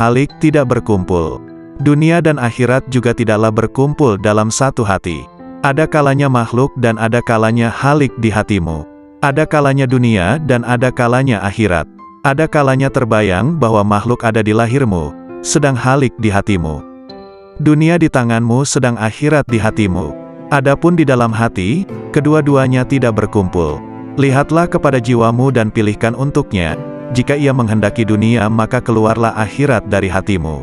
halik tidak berkumpul. Dunia dan akhirat juga tidaklah berkumpul dalam satu hati. Ada kalanya makhluk dan ada kalanya halik di hatimu. Ada kalanya dunia dan ada kalanya akhirat. Ada kalanya terbayang bahwa makhluk ada di lahirmu, sedang halik di hatimu. Dunia di tanganmu sedang akhirat di hatimu. Adapun di dalam hati, kedua-duanya tidak berkumpul. Lihatlah kepada jiwamu dan pilihkan untuknya. Jika ia menghendaki dunia maka keluarlah akhirat dari hatimu.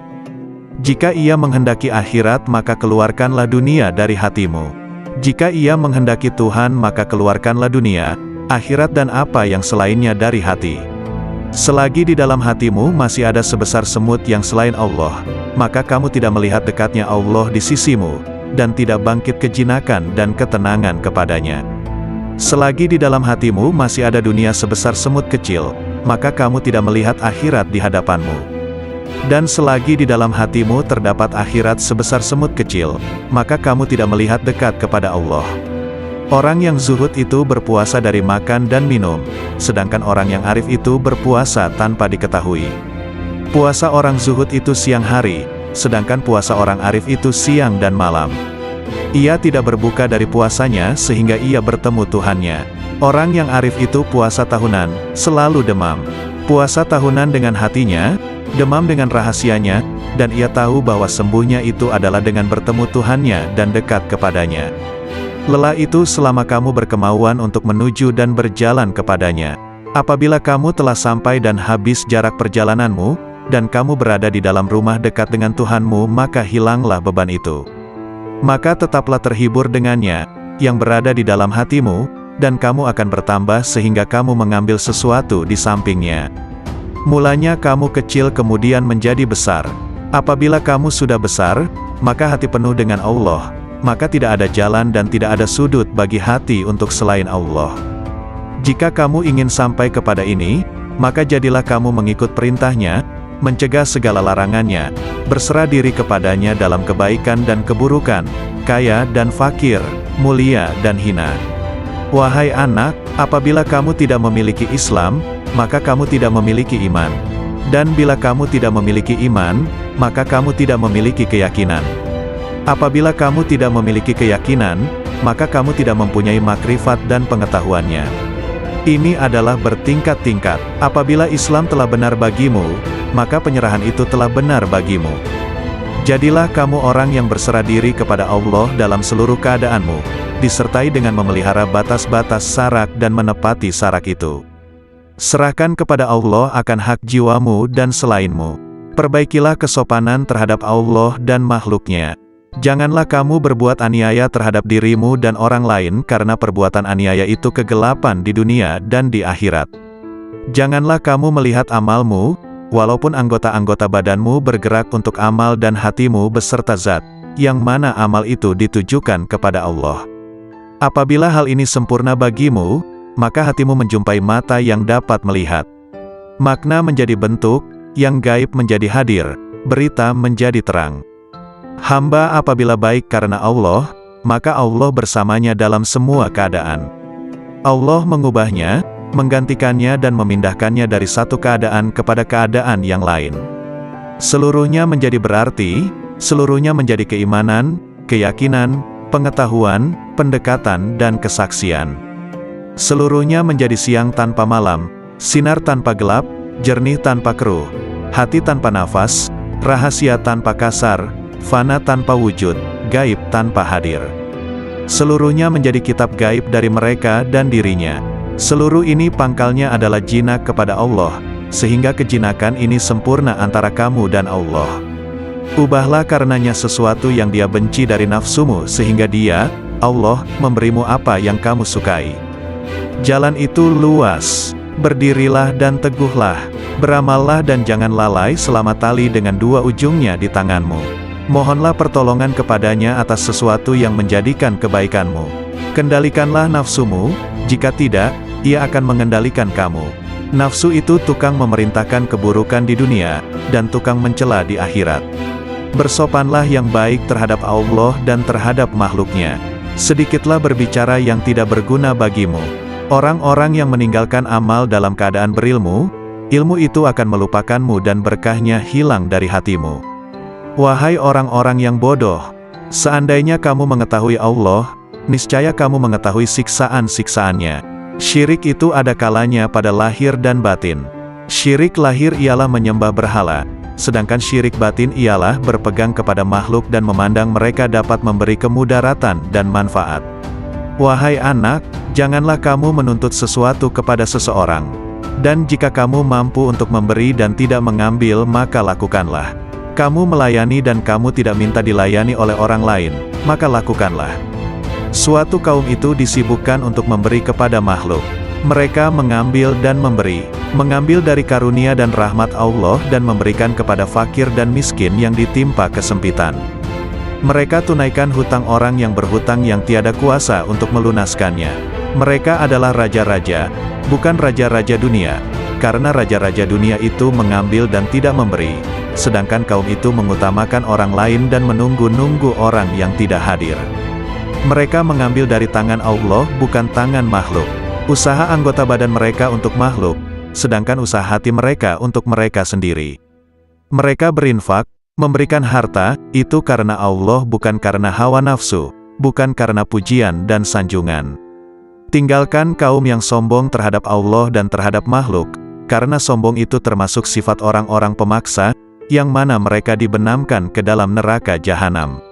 Jika ia menghendaki akhirat maka keluarkanlah dunia dari hatimu. Jika ia menghendaki Tuhan maka keluarkanlah dunia, akhirat dan apa yang selainnya dari hati. Selagi di dalam hatimu masih ada sebesar semut yang selain Allah, maka kamu tidak melihat dekatnya Allah di sisimu, dan tidak bangkit kejinakan dan ketenangan kepadanya. Selagi di dalam hatimu masih ada dunia sebesar semut kecil, maka kamu tidak melihat akhirat di hadapanmu. Dan selagi di dalam hatimu terdapat akhirat sebesar semut kecil, maka kamu tidak melihat dekat kepada Allah. Orang yang zuhud itu berpuasa dari makan dan minum, sedangkan orang yang arif itu berpuasa tanpa diketahui. Puasa orang zuhud itu siang hari, sedangkan puasa orang arif itu siang dan malam. Ia tidak berbuka dari puasanya sehingga ia bertemu Tuhannya. Orang yang arif itu puasa tahunan, selalu demam. Puasa tahunan dengan hatinya, demam dengan rahasianya, dan ia tahu bahwa sembuhnya itu adalah dengan bertemu Tuhannya dan dekat kepadanya. Lelah itu selama kamu berkemauan untuk menuju dan berjalan kepadanya. Apabila kamu telah sampai dan habis jarak perjalananmu, dan kamu berada di dalam rumah dekat dengan Tuhanmu, maka hilanglah beban itu. Maka tetaplah terhibur dengannya, yang berada di dalam hatimu, dan kamu akan bertambah sehingga kamu mengambil sesuatu di sampingnya. Mulanya kamu kecil kemudian menjadi besar. Apabila kamu sudah besar, maka hati penuh dengan Allah, maka tidak ada jalan dan tidak ada sudut bagi hati untuk selain Allah. Jika kamu ingin sampai kepada ini, maka jadilah kamu mengikut perintahnya, mencegah segala larangannya, berserah diri kepadanya dalam kebaikan dan keburukan, kaya dan fakir, mulia dan hina. Wahai anak, apabila kamu tidak memiliki Islam, maka kamu tidak memiliki iman. Dan bila kamu tidak memiliki iman, maka kamu tidak memiliki keyakinan. Apabila kamu tidak memiliki keyakinan, maka kamu tidak mempunyai makrifat dan pengetahuannya. Ini adalah bertingkat-tingkat. Apabila Islam telah benar bagimu, maka penyerahan itu telah benar bagimu. Jadilah kamu orang yang berserah diri kepada Allah dalam seluruh keadaanmu, disertai dengan memelihara batas-batas sarak dan menepati sarak itu. Serahkan kepada Allah akan hak jiwamu dan selainmu. Perbaikilah kesopanan terhadap Allah dan makhluknya. Janganlah kamu berbuat aniaya terhadap dirimu dan orang lain karena perbuatan aniaya itu kegelapan di dunia dan di akhirat. Janganlah kamu melihat amalmu, walaupun anggota-anggota badanmu bergerak untuk amal dan hatimu beserta zat, yang mana amal itu ditujukan kepada Allah. Apabila hal ini sempurna bagimu, maka hatimu menjumpai mata yang dapat melihat. Makna menjadi bentuk, yang gaib menjadi hadir, berita menjadi terang. Hamba apabila baik karena Allah, maka Allah bersamanya dalam semua keadaan. Allah mengubahnya, menggantikannya dan memindahkannya dari satu keadaan kepada keadaan yang lain. Seluruhnya menjadi berarti, seluruhnya menjadi keimanan, keyakinan, pengetahuan, pendekatan dan kesaksian. Seluruhnya menjadi siang tanpa malam, sinar tanpa gelap, jernih tanpa keruh, hati tanpa nafas, rahasia tanpa kasar, fana tanpa wujud, gaib tanpa hadir. Seluruhnya menjadi kitab gaib dari mereka dan dirinya. Seluruh ini pangkalnya adalah jinak kepada Allah, sehingga kejinakan ini sempurna antara kamu dan Allah. Ubahlah karenanya sesuatu yang dia benci dari nafsumu sehingga dia, Allah, memberimu apa yang kamu sukai. Jalan itu luas. Berdirilah dan teguhlah. Beramallah dan jangan lalai selama tali dengan dua ujungnya di tanganmu. Mohonlah pertolongan kepadanya atas sesuatu yang menjadikan kebaikanmu. Kendalikanlah nafsumu, jika tidak, ia akan mengendalikan kamu. Nafsu itu tukang memerintahkan keburukan di dunia, dan tukang mencela di akhirat. Bersopanlah yang baik terhadap Allah dan terhadap makhluknya. Sedikitlah berbicara yang tidak berguna bagimu. Orang-orang yang meninggalkan amal dalam keadaan berilmu, ilmu itu akan melupakanmu dan berkahnya hilang dari hatimu. Wahai orang-orang yang bodoh, seandainya kamu mengetahui Allah, niscaya kamu mengetahui siksaan-siksaannya. Syirik itu ada kalanya pada lahir dan batin. Syirik lahir ialah menyembah berhala, sedangkan syirik batin ialah berpegang kepada makhluk dan memandang mereka dapat memberi kemudaratan dan manfaat. Wahai anak, janganlah kamu menuntut sesuatu kepada seseorang. Dan jika kamu mampu untuk memberi dan tidak mengambil, maka lakukanlah. Kamu melayani dan kamu tidak minta dilayani oleh orang lain, maka lakukanlah. Suatu kaum itu disibukkan untuk memberi kepada makhluk. Mereka mengambil dan memberi, mengambil dari karunia dan rahmat Allah dan memberikan kepada fakir dan miskin yang ditimpa kesempitan. Mereka tunaikan hutang orang yang berhutang yang tiada kuasa untuk melunaskannya. Mereka adalah raja-raja, bukan raja-raja dunia, karena raja-raja dunia itu mengambil dan tidak memberi, sedangkan kaum itu mengutamakan orang lain dan menunggu-nunggu orang yang tidak hadir. Mereka mengambil dari tangan Allah bukan tangan makhluk. Usaha anggota badan mereka untuk makhluk, sedangkan usaha hati mereka untuk mereka sendiri. Mereka berinfak, memberikan harta, itu karena Allah bukan karena hawa nafsu, bukan karena pujian dan sanjungan. Tinggalkan kaum yang sombong terhadap Allah dan terhadap makhluk, karena sombong itu termasuk sifat orang-orang pemaksa, yang mana mereka dibenamkan ke dalam neraka jahanam.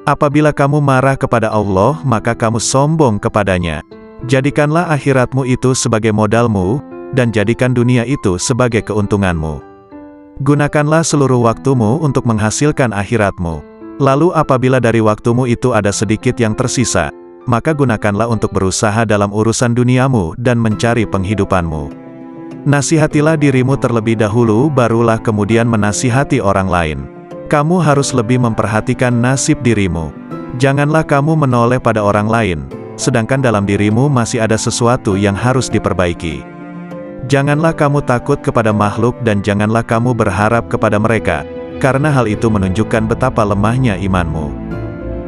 Apabila kamu marah kepada Allah, maka kamu sombong kepadanya. Jadikanlah akhiratmu itu sebagai modalmu, dan jadikan dunia itu sebagai keuntunganmu. Gunakanlah seluruh waktumu untuk menghasilkan akhiratmu. Lalu apabila dari waktumu itu ada sedikit yang tersisa, maka gunakanlah untuk berusaha dalam urusan duniamu dan mencari penghidupanmu. Nasihatilah dirimu terlebih dahulu, barulah kemudian menasihati orang lain. Kamu harus lebih memperhatikan nasib dirimu. Janganlah kamu menoleh pada orang lain, sedangkan dalam dirimu masih ada sesuatu yang harus diperbaiki. Janganlah kamu takut kepada makhluk dan janganlah kamu berharap kepada mereka, karena hal itu menunjukkan betapa lemahnya imanmu.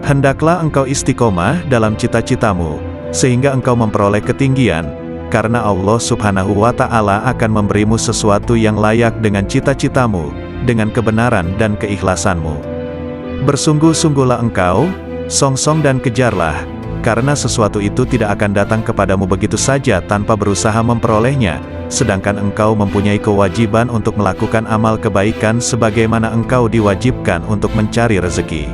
Hendaklah engkau istiqomah dalam cita-citamu, sehingga engkau memperoleh ketinggian, karena Allah Subhanahu wa Ta'ala akan memberimu sesuatu yang layak dengan cita-citamu, dengan kebenaran dan keikhlasanmu. Bersungguh-sungguhlah engkau, songsong dan kejarlah, karena sesuatu itu tidak akan datang kepadamu begitu saja tanpa berusaha memperolehnya, sedangkan engkau mempunyai kewajiban untuk melakukan amal kebaikan sebagaimana engkau diwajibkan untuk mencari rezeki.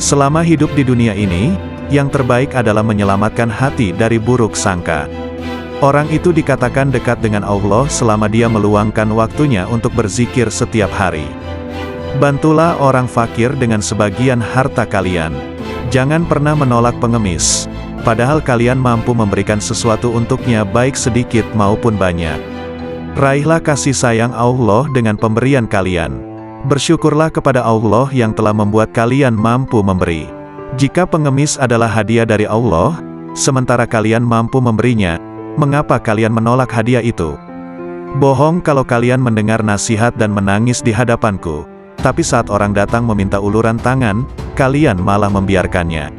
Selama hidup di dunia ini, yang terbaik adalah menyelamatkan hati dari buruk sangka. Orang itu dikatakan dekat dengan Allah selama dia meluangkan waktunya untuk berzikir setiap hari. Bantulah orang fakir dengan sebagian harta kalian. Jangan pernah menolak pengemis, padahal kalian mampu memberikan sesuatu untuknya baik sedikit maupun banyak. Raihlah kasih sayang Allah dengan pemberian kalian. Bersyukurlah kepada Allah yang telah membuat kalian mampu memberi. Jika pengemis adalah hadiah dari Allah, sementara kalian mampu memberinya, mengapa kalian menolak hadiah itu? Bohong kalau kalian mendengar nasihat dan menangis di hadapanku, tapi saat orang datang meminta uluran tangan, kalian malah membiarkannya.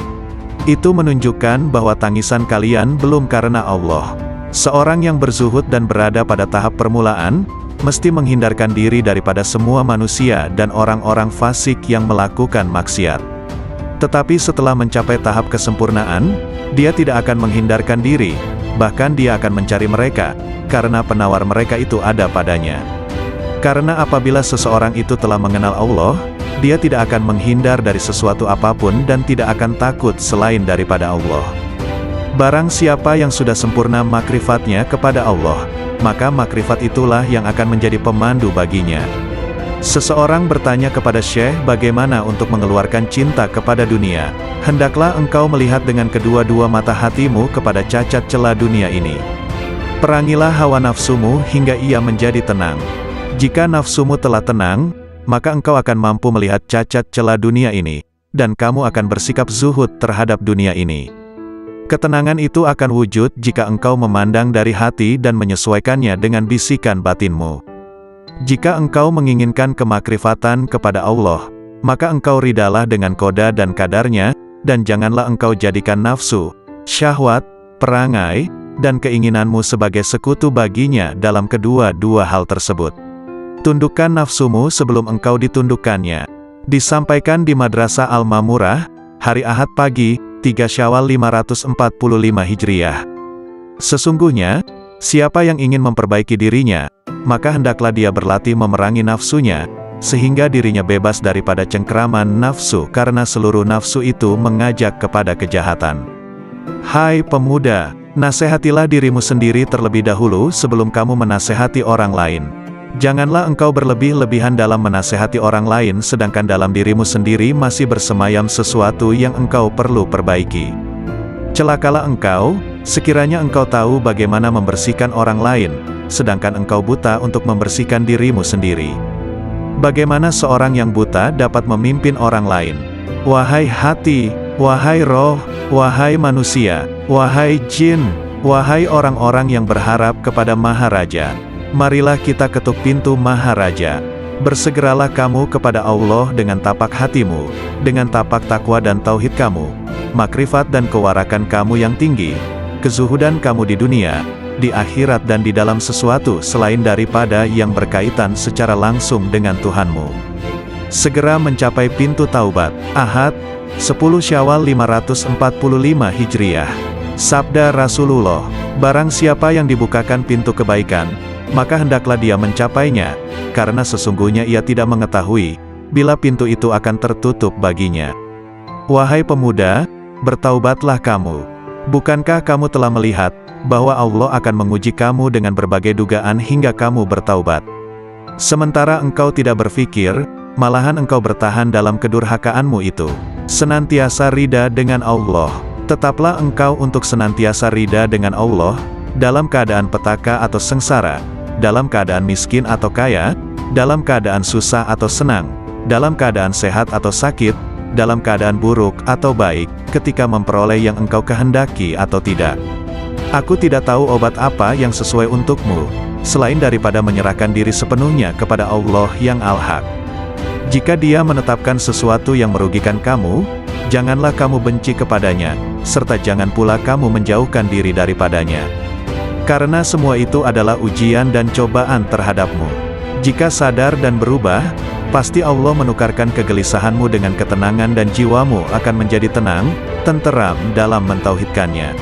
Itu menunjukkan bahwa tangisan kalian belum karena Allah. Seorang yang berzuhud dan berada pada tahap permulaan, mesti menghindarkan diri daripada semua manusia dan orang-orang fasik yang melakukan maksiat. Tetapi setelah mencapai tahap kesempurnaan, dia tidak akan menghindarkan diri, bahkan dia akan mencari mereka, karena penawar mereka itu ada padanya. Karena apabila seseorang itu telah mengenal Allah, dia tidak akan menghindar dari sesuatu apapun dan tidak akan takut selain daripada Allah. Barang siapa yang sudah sempurna makrifatnya kepada Allah, maka makrifat itulah yang akan menjadi pemandu baginya. Seseorang bertanya kepada Syekh bagaimana untuk mengeluarkan cinta kepada dunia. Hendaklah engkau melihat dengan kedua-dua mata hatimu kepada cacat celah dunia ini. Perangilah hawa nafsumu hingga ia menjadi tenang. Jika nafsumu telah tenang, maka engkau akan mampu melihat cacat celah dunia ini, dan kamu akan bersikap zuhud terhadap dunia ini. Ketenangan itu akan wujud jika engkau memandang dari hati dan menyesuaikannya dengan bisikan batinmu. Jika engkau menginginkan kemakrifatan kepada Allah, maka engkau ridalah dengan koda dan kadarnya, dan janganlah engkau jadikan nafsu, syahwat, perangai, dan keinginanmu sebagai sekutu baginya dalam kedua-dua hal tersebut. Tundukkan nafsumu sebelum engkau ditundukkannya. Disampaikan di Madrasah Al-Ma'murah, hari Ahad pagi, 3 Syawal 545 Hijriah. Sesungguhnya, siapa yang ingin memperbaiki dirinya, maka hendaklah dia berlatih memerangi nafsunya, sehingga dirinya bebas daripada cengkeraman nafsu karena seluruh nafsu itu mengajak kepada kejahatan. Hai pemuda, nasihatilah dirimu sendiri terlebih dahulu sebelum kamu menasihati orang lain. Janganlah engkau berlebih-lebihan dalam menasihati orang lain sedangkan dalam dirimu sendiri masih bersemayam sesuatu yang engkau perlu perbaiki. Celakalah engkau, sekiranya engkau tahu bagaimana membersihkan orang lain, sedangkan engkau buta untuk membersihkan dirimu sendiri. Bagaimana seorang yang buta dapat memimpin orang lain? Wahai hati, wahai roh, wahai manusia, wahai jin, wahai orang-orang yang berharap kepada Maharaja, marilah kita ketuk pintu Maharaja. Bersegeralah kamu kepada Allah dengan tapak hatimu, dengan tapak takwa dan tauhid kamu, makrifat dan kewarakan kamu yang tinggi, kezuhudan kamu di dunia, di akhirat dan di dalam sesuatu selain daripada yang berkaitan secara langsung dengan Tuhanmu. Segera mencapai pintu taubat. Ahad, 10 Syawal 545 Hijriah. Sabda Rasulullah, barang siapa yang dibukakan pintu kebaikan, maka hendaklah dia mencapainya, karena sesungguhnya ia tidak mengetahui, bila pintu itu akan tertutup baginya. Wahai pemuda, bertaubatlah kamu. Bukankah kamu telah melihat, bahwa Allah akan menguji kamu dengan berbagai dugaan hingga kamu bertaubat? Sementara engkau tidak berpikir, malahan engkau bertahan dalam kedurhakaanmu itu. Senantiasa rida dengan Allah. Tetaplah engkau untuk senantiasa rida dengan Allah, dalam keadaan petaka atau sengsara, dalam keadaan miskin atau kaya, dalam keadaan susah atau senang, dalam keadaan sehat atau sakit, dalam keadaan buruk atau baik, ketika memperoleh yang engkau kehendaki atau tidak. Aku tidak tahu obat apa yang sesuai untukmu, selain daripada menyerahkan diri sepenuhnya kepada Allah yang Al-Haq. Jika Dia menetapkan sesuatu yang merugikan kamu, janganlah kamu benci kepadanya, serta jangan pula kamu menjauhkan diri daripadanya. Karena semua itu adalah ujian dan cobaan terhadapmu. Jika sadar dan berubah, pasti Allah menukarkan kegelisahanmu dengan ketenangan dan jiwamu akan menjadi tenang, tenteram dalam mentauhidkannya.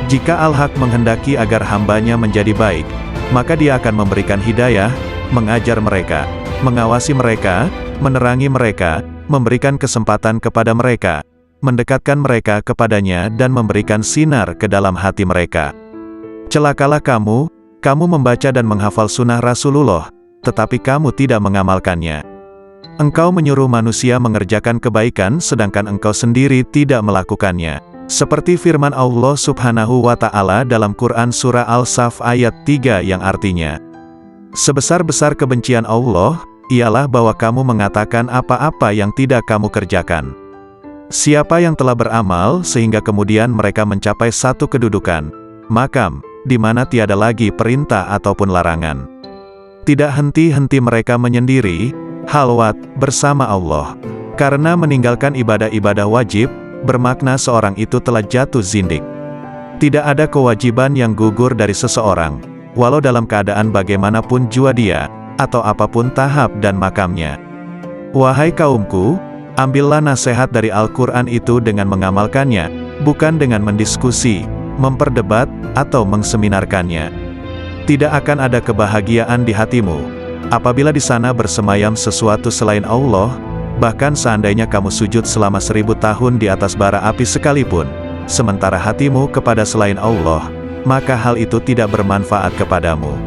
Jika Al-Haq menghendaki agar hambanya menjadi baik, maka Dia akan memberikan hidayah, mengajar mereka, mengawasi mereka, menerangi mereka, memberikan kesempatan kepada mereka, mendekatkan mereka kepadanya dan memberikan sinar ke dalam hati mereka. Celakalah kamu membaca dan menghafal sunnah Rasulullah, tetapi kamu tidak mengamalkannya. Engkau menyuruh manusia mengerjakan kebaikan sedangkan engkau sendiri tidak melakukannya. Seperti firman Allah Subhanahu wa Ta'ala dalam Quran Surah Al-Saf ayat 3 yang artinya, sebesar-besar kebencian Allah, ialah bahwa kamu mengatakan apa-apa yang tidak kamu kerjakan. Siapa yang telah beramal sehingga kemudian mereka mencapai satu kedudukan, makam, di mana tiada lagi perintah ataupun larangan. Tidak henti-henti mereka menyendiri, halwat, bersama Allah. Karena meninggalkan ibadah-ibadah wajib, bermakna seorang itu telah jatuh zindik. Tidak ada kewajiban yang gugur dari seseorang, walau dalam keadaan bagaimanapun jua dia, atau apapun tahap dan makamnya. Wahai kaumku, ambillah nasihat dari Al-Quran itu dengan mengamalkannya, bukan dengan mendiskusi, memperdebat, atau mengseminarkannya. Tidak akan ada kebahagiaan di hatimu, apabila di sana bersemayam sesuatu selain Allah, bahkan seandainya kamu sujud selama 1000 tahun di atas bara api sekalipun, sementara hatimu kepada selain Allah, maka hal itu tidak bermanfaat kepadamu.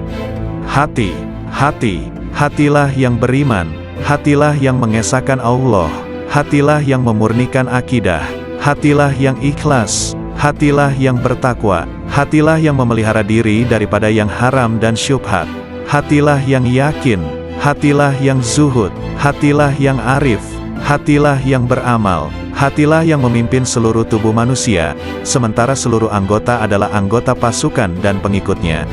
Hatilah yang beriman, hatilah yang mengesahkan Allah, hatilah yang memurnikan akidah, hatilah yang ikhlas, hatilah yang bertakwa, hatilah yang memelihara diri daripada yang haram dan syubhat, hatilah yang yakin, hatilah yang zuhud, hatilah yang arif, hatilah yang beramal, hatilah yang memimpin seluruh tubuh manusia, sementara seluruh anggota adalah anggota pasukan dan pengikutnya.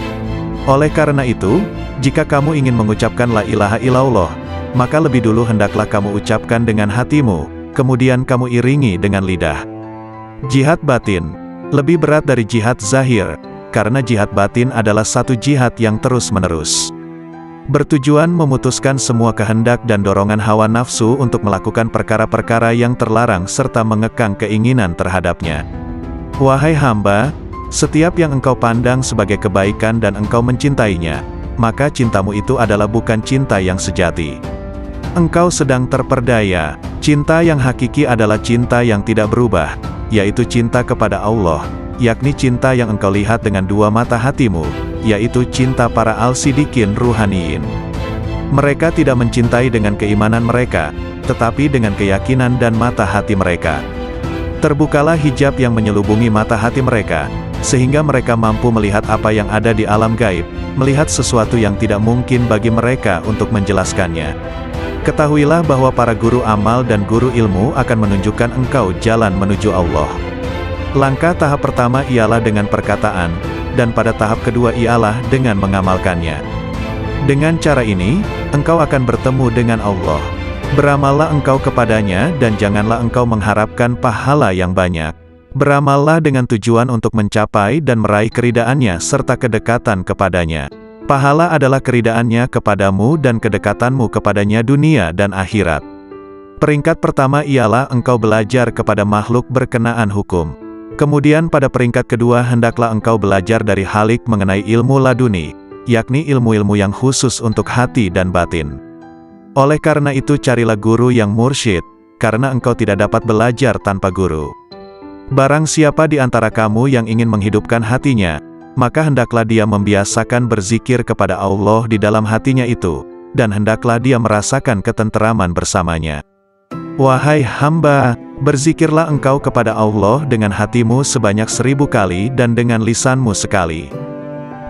Oleh karena itu, jika kamu ingin mengucapkan la ilaha illallah, maka lebih dulu hendaklah kamu ucapkan dengan hatimu, kemudian kamu iringi dengan lidah. Jihad batin lebih berat dari jihad zahir, karena jihad batin adalah satu jihad yang terus-menerus. Bertujuan memutuskan semua kehendak dan dorongan hawa nafsu untuk melakukan perkara-perkara yang terlarang serta mengekang keinginan terhadapnya. Wahai hamba, setiap yang engkau pandang sebagai kebaikan dan engkau mencintainya, maka cintamu itu adalah bukan cinta yang sejati. Engkau sedang terperdaya. Cinta yang hakiki adalah cinta yang tidak berubah, yaitu cinta kepada Allah, yakni cinta yang engkau lihat dengan dua mata hatimu, yaitu cinta para al-sidikin ruhaniyin. Mereka tidak mencintai dengan keimanan mereka, tetapi dengan keyakinan dan mata hati mereka. Terbukalah hijab yang menyelubungi mata hati mereka, sehingga mereka mampu melihat apa yang ada di alam gaib, melihat sesuatu yang tidak mungkin bagi mereka untuk menjelaskannya. Ketahuilah bahwa para guru amal dan guru ilmu akan menunjukkan engkau jalan menuju Allah. Langkah tahap pertama ialah dengan perkataan, dan pada tahap kedua ialah dengan mengamalkannya. Dengan cara ini, engkau akan bertemu dengan Allah. Beramallah engkau kepadanya dan janganlah engkau mengharapkan pahala yang banyak. Beramallah dengan tujuan untuk mencapai dan meraih keridaannya serta kedekatan kepadanya. Pahala adalah keridaannya kepadamu dan kedekatanmu kepadanya dunia dan akhirat. Peringkat pertama ialah engkau belajar kepada makhluk berkenaan hukum. Kemudian pada peringkat kedua hendaklah engkau belajar dari Halik mengenai ilmu laduni, yakni ilmu-ilmu yang khusus untuk hati dan batin. Oleh karena itu carilah guru yang mursyid, karena engkau tidak dapat belajar tanpa guru. Barang siapa di antara kamu yang ingin menghidupkan hatinya, maka hendaklah dia membiasakan berzikir kepada Allah di dalam hatinya itu, dan hendaklah dia merasakan ketenteraman bersamanya. Wahai hamba, berzikirlah engkau kepada Allah dengan hatimu sebanyak 1000 kali dan dengan lisanmu sekali.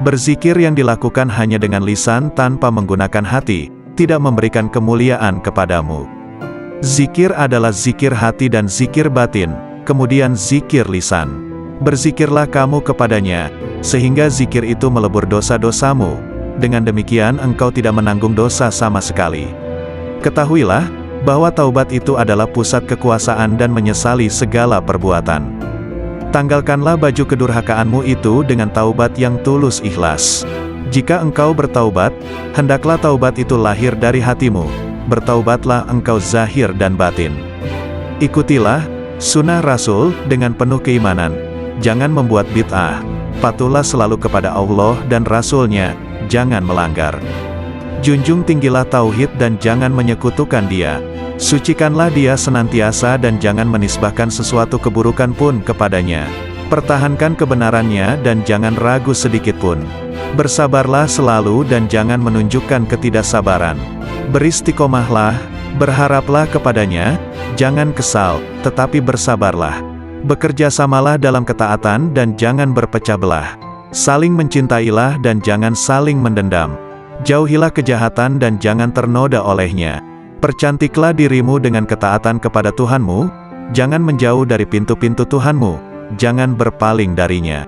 Berzikir yang dilakukan hanya dengan lisan tanpa menggunakan hati, tidak memberikan kemuliaan kepadamu. Zikir adalah zikir hati dan zikir batin, kemudian zikir lisan. Berzikirlah kamu kepadanya, sehingga zikir itu melebur dosa-dosamu. Dengan demikian engkau tidak menanggung dosa sama sekali. Ketahuilah bahwa taubat itu adalah pusat kekuasaan dan menyesali segala perbuatan. Tanggalkanlah baju kedurhakaanmu itu dengan taubat yang tulus ikhlas. Jika engkau bertaubat, hendaklah taubat itu lahir dari hatimu. Bertaubatlah engkau zahir dan batin. Ikutilah sunnah Rasul dengan penuh keimanan. Jangan membuat bid'ah. Patuhlah selalu kepada Allah dan Rasul-Nya, jangan melanggar. Junjung tinggilah tauhid dan jangan menyekutukan Dia. Sucikanlah Dia senantiasa dan jangan menisbahkan sesuatu keburukan pun kepadanya. Pertahankan kebenarannya dan jangan ragu sedikit pun. Bersabarlah selalu dan jangan menunjukkan ketidaksabaran. Beristiqomahlah, berharaplah kepadanya, jangan kesal, tetapi bersabarlah. Bekerjasamalah dalam ketaatan dan jangan berpecah belah. Saling mencintailah dan jangan saling mendendam. Jauhilah kejahatan dan jangan ternoda olehnya. Percantiklah dirimu dengan ketaatan kepada Tuhanmu, jangan menjauh dari pintu-pintu Tuhanmu, jangan berpaling darinya.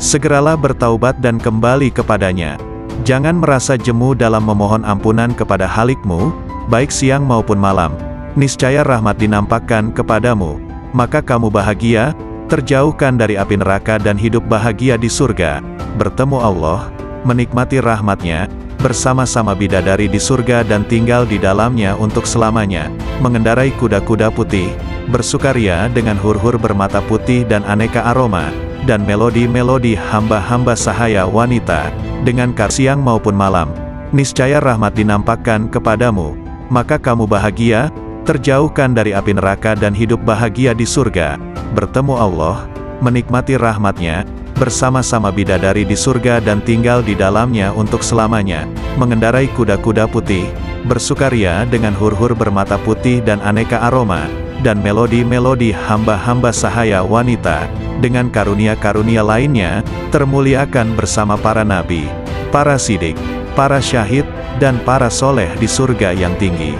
Segeralah bertaubat dan kembali kepadanya. Jangan merasa jemu dalam memohon ampunan kepada Halikmu, baik siang maupun malam. Niscaya rahmat dinampakkan kepadamu, maka kamu bahagia, terjauhkan dari api neraka dan hidup bahagia di surga, bertemu Allah, menikmati rahmatnya, bersama-sama bidadari di surga dan tinggal di dalamnya untuk selamanya, mengendarai kuda-kuda putih, bersukaria dengan hur-hur bermata putih dan aneka aroma, dan melodi-melodi hamba-hamba sahaya wanita, dengan siang maupun malam. Niscaya rahmat dinampakkan kepadamu, maka kamu bahagia, terjauhkan dari api neraka dan hidup bahagia di surga, bertemu Allah, menikmati rahmatnya, bersama-sama bidadari di surga dan tinggal di dalamnya untuk selamanya, mengendarai kuda-kuda putih, bersukaria dengan hur-hur bermata putih dan aneka aroma, dan melodi-melodi hamba-hamba sahaya wanita, dengan karunia-karunia lainnya, termuliakan bersama para nabi, para sidik, para syahid, dan para soleh di surga yang tinggi.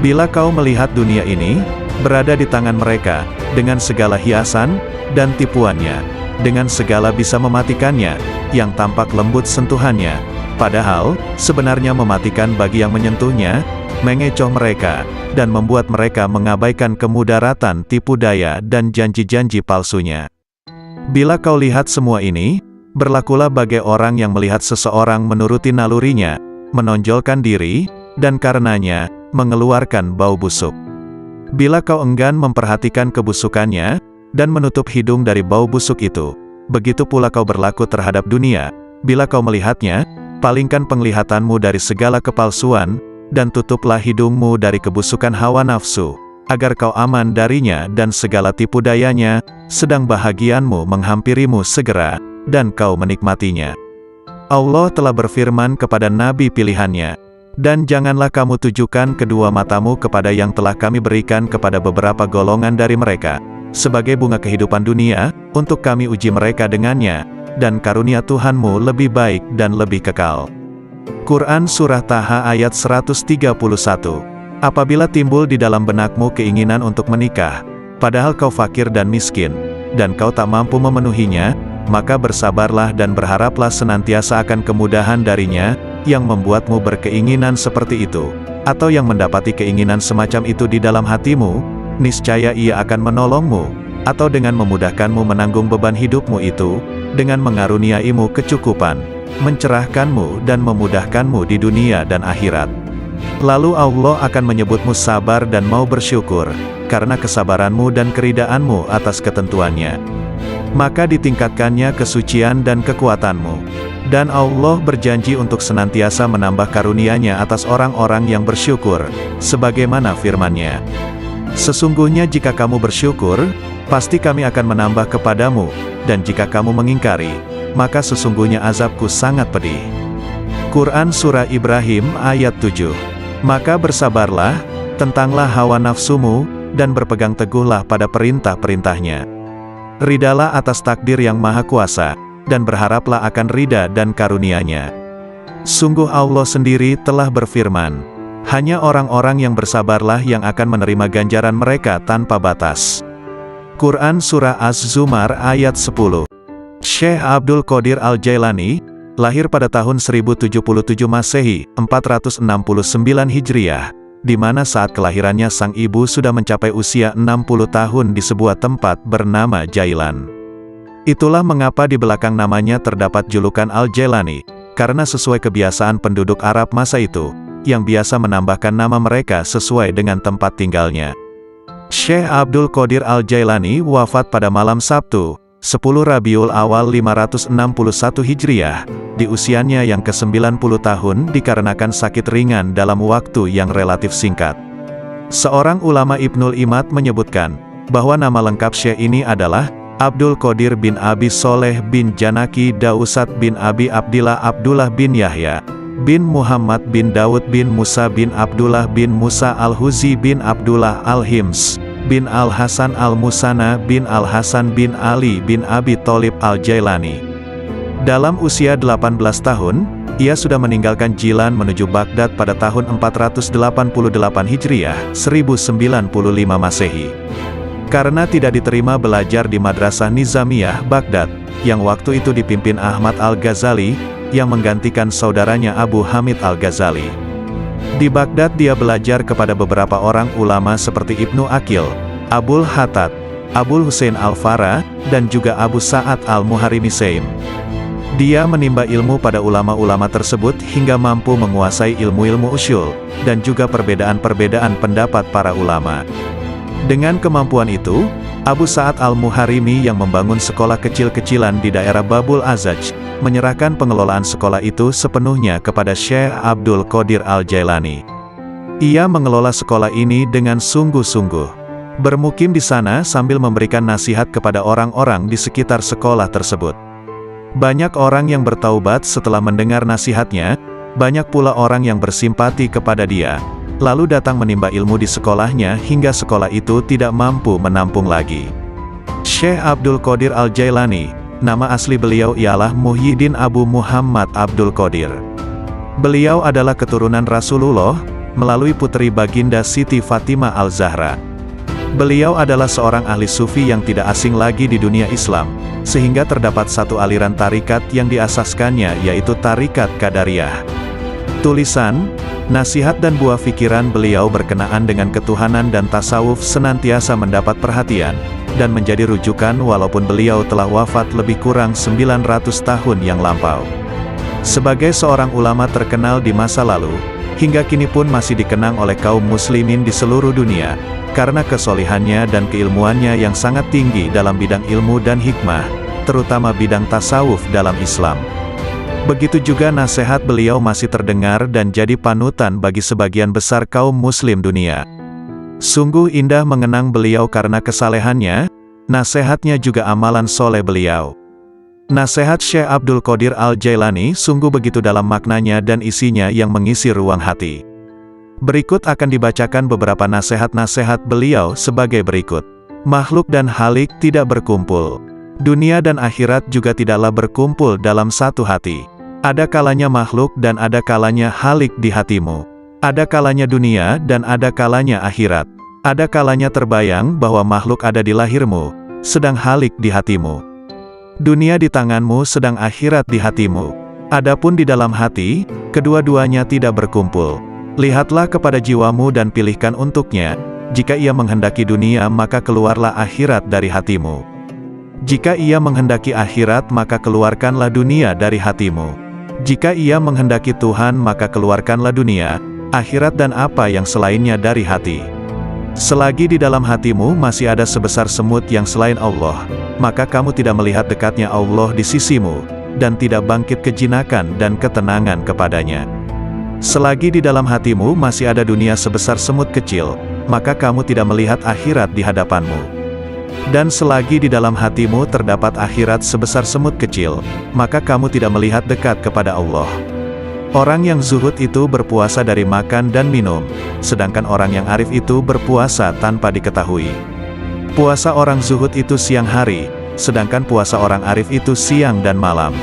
Bila kau melihat dunia ini, berada di tangan mereka, dengan segala hiasan, dan tipuannya, dengan segala bisa mematikannya, yang tampak lembut sentuhannya, padahal, sebenarnya mematikan bagi yang menyentuhnya, mengecoh mereka, dan membuat mereka mengabaikan kemudaratan tipu daya dan janji-janji palsunya. Bila kau lihat semua ini, berlakulah bagai orang yang melihat seseorang menuruti nalurinya, menonjolkan diri, dan karenanya, mengeluarkan bau busuk. Bila kau enggan memperhatikan kebusukannya, dan menutup hidung dari bau busuk itu, begitu pula kau berlaku terhadap dunia. Bila kau melihatnya, palingkan penglihatanmu dari segala kepalsuan, dan tutuplah hidungmu dari kebusukan hawa nafsu, agar kau aman darinya dan segala tipu dayanya, sedang bahagianmu menghampirimu segera, dan kau menikmatinya. Allah telah berfirman kepada nabi pilihannya, dan janganlah kamu tujukan kedua matamu kepada yang telah kami berikan kepada beberapa golongan dari mereka, sebagai bunga kehidupan dunia, untuk kami uji mereka dengannya, dan karunia Tuhanmu lebih baik dan lebih kekal. Quran Surah Taha ayat 131. Apabila timbul di dalam benakmu keinginan untuk menikah, padahal kau fakir dan miskin, dan kau tak mampu memenuhinya, maka bersabarlah dan berharaplah senantiasa akan kemudahan darinya, yang membuatmu berkeinginan seperti itu, atau yang mendapati keinginan semacam itu di dalam hatimu, niscaya ia akan menolongmu, atau dengan memudahkanmu menanggung beban hidupmu itu, dengan mengaruniaimu kecukupan, mencerahkanmu dan memudahkanmu di dunia dan akhirat. Lalu Allah akan menyebutmu sabar dan mau bersyukur, karena kesabaranmu dan keridaanmu atas ketentuannya. Maka ditingkatkannya kesucian dan kekuatanmu. Dan Allah berjanji untuk senantiasa menambah karunia-Nya atas orang-orang yang bersyukur, sebagaimana firman-Nya. Sesungguhnya jika kamu bersyukur, pasti kami akan menambah kepadamu, dan jika kamu mengingkari, maka sesungguhnya azabku sangat pedih. Quran Surah Ibrahim ayat 7. Maka bersabarlah, tentanglah hawa nafsumu, dan berpegang teguhlah pada perintah-perintahnya. Ridalah atas takdir yang maha kuasa, dan berharaplah akan ridha dan karunia-Nya. Sungguh Allah sendiri telah berfirman, hanya orang-orang yang bersabarlah yang akan menerima ganjaran mereka tanpa batas. Quran Surah Az-Zumar ayat 10. Syekh Abdul Qadir Al-Jailani, lahir pada tahun 1077 Masehi, 469 Hijriah, di mana saat kelahirannya sang ibu sudah mencapai usia 60 tahun di sebuah tempat bernama Jailan. Itulah mengapa di belakang namanya terdapat julukan Al-Jailani, karena sesuai kebiasaan penduduk Arab masa itu, yang biasa menambahkan nama mereka sesuai dengan tempat tinggalnya. Syekh Abdul Qadir Al-Jailani wafat pada malam Sabtu, 10 Rabiul Awal 561 Hijriah, di usianya yang ke-90 tahun dikarenakan sakit ringan dalam waktu yang relatif singkat. Seorang ulama Ibnul Imad menyebutkan, bahwa nama lengkap Syekh ini adalah, Abdul Qadir bin Abi Soleh bin Janaki Dausat bin Abi Abdillah Abdullah bin Yahya, bin Muhammad bin Daud bin Musa bin Abdullah bin Musa Al-Huzi bin Abdullah Al-Hims, bin Al-Hasan Al-Musana bin Al-Hasan bin Ali bin Abi Tholib Al-Jailani. Dalam usia 18 tahun, ia sudah meninggalkan Jilan menuju Baghdad pada tahun 488 Hijriah, 1095 Masehi. Karena tidak diterima belajar di Madrasah Nizamiyah, Baghdad, yang waktu itu dipimpin Ahmad Al-Ghazali, yang menggantikan saudaranya Abu Hamid Al-Ghazali. Di Baghdad dia belajar kepada beberapa orang ulama seperti Ibnu Aqil, Abul Hattad, Abul Husain Al-Farah, dan juga Abu Sa'ad Al-Muharrimisaim. Dia menimba ilmu pada ulama-ulama tersebut hingga mampu menguasai ilmu-ilmu usyul, dan juga perbedaan-perbedaan pendapat para ulama. Dengan kemampuan itu, Abu Sa'ad Al-Muharrimi yang membangun sekolah kecil-kecilan di daerah Babul Azaj, menyerahkan pengelolaan sekolah itu sepenuhnya kepada Syekh Abdul Qadir Al-Jailani. Ia mengelola sekolah ini dengan sungguh-sungguh, bermukim di sana sambil memberikan nasihat kepada orang-orang di sekitar sekolah tersebut. Banyak orang yang bertaubat setelah mendengar nasihatnya, banyak pula orang yang bersimpati kepada dia, lalu datang menimba ilmu di sekolahnya hingga sekolah itu tidak mampu menampung lagi. Syekh Abdul Qadir Al-Jailani, nama asli beliau ialah Muhyiddin Abu Muhammad Abdul Qadir. Beliau adalah keturunan Rasulullah, melalui putri baginda Siti Fatimah Al-Zahra. Beliau adalah seorang ahli sufi yang tidak asing lagi di dunia Islam, sehingga terdapat satu aliran tarikat yang diasaskannya yaitu Tarikat Qadariyah. Tulisan, nasihat dan buah pikiran beliau berkenaan dengan ketuhanan dan tasawuf senantiasa mendapat perhatian, dan menjadi rujukan walaupun beliau telah wafat lebih kurang 900 tahun yang lampau. Sebagai seorang ulama terkenal di masa lalu, hingga kini pun masih dikenang oleh kaum muslimin di seluruh dunia, karena kesolihannya dan keilmuannya yang sangat tinggi dalam bidang ilmu dan hikmah, terutama bidang tasawuf dalam Islam. Begitu juga nasihat beliau masih terdengar dan jadi panutan bagi sebagian besar kaum muslim dunia. Sungguh indah mengenang beliau karena kesalehannya, nasihatnya juga amalan soleh beliau. Nasihat Syekh Abdul Qadir Al-Jailani sungguh begitu dalam maknanya dan isinya yang mengisi ruang hati. Berikut akan dibacakan beberapa nasihat-nasihat beliau sebagai berikut. Makhluk dan halik tidak berkumpul. Dunia dan akhirat juga tidaklah berkumpul dalam satu hati. Ada kalanya makhluk dan ada kalanya halik di hatimu. Ada kalanya dunia dan ada kalanya akhirat. Ada kalanya terbayang bahwa makhluk ada di lahirmu, sedang halik di hatimu. Dunia di tanganmu sedang akhirat di hatimu. Adapun di dalam hati, kedua-duanya tidak berkumpul. Lihatlah kepada jiwamu dan pilihkan untuknya. Jika ia menghendaki dunia maka keluarlah akhirat dari hatimu. Jika ia menghendaki akhirat maka keluarkanlah dunia dari hatimu. Jika ia menghendaki Tuhan maka keluarkanlah dunia, akhirat dan apa yang selainnya dari hati. Selagi di dalam hatimu masih ada sebesar semut yang selain Allah, maka kamu tidak melihat dekatnya Allah di sisimu, dan tidak bangkit kejinakan dan ketenangan kepadanya. Selagi di dalam hatimu masih ada dunia sebesar semut kecil, maka kamu tidak melihat akhirat di hadapanmu. Dan selagi di dalam hatimu terdapat akhirat sebesar semut kecil, maka kamu tidak melihat dekat kepada Allah. Orang yang zuhud itu berpuasa dari makan dan minum, sedangkan orang yang arif itu berpuasa tanpa diketahui. Puasa orang zuhud itu siang hari, sedangkan puasa orang arif itu siang dan malam.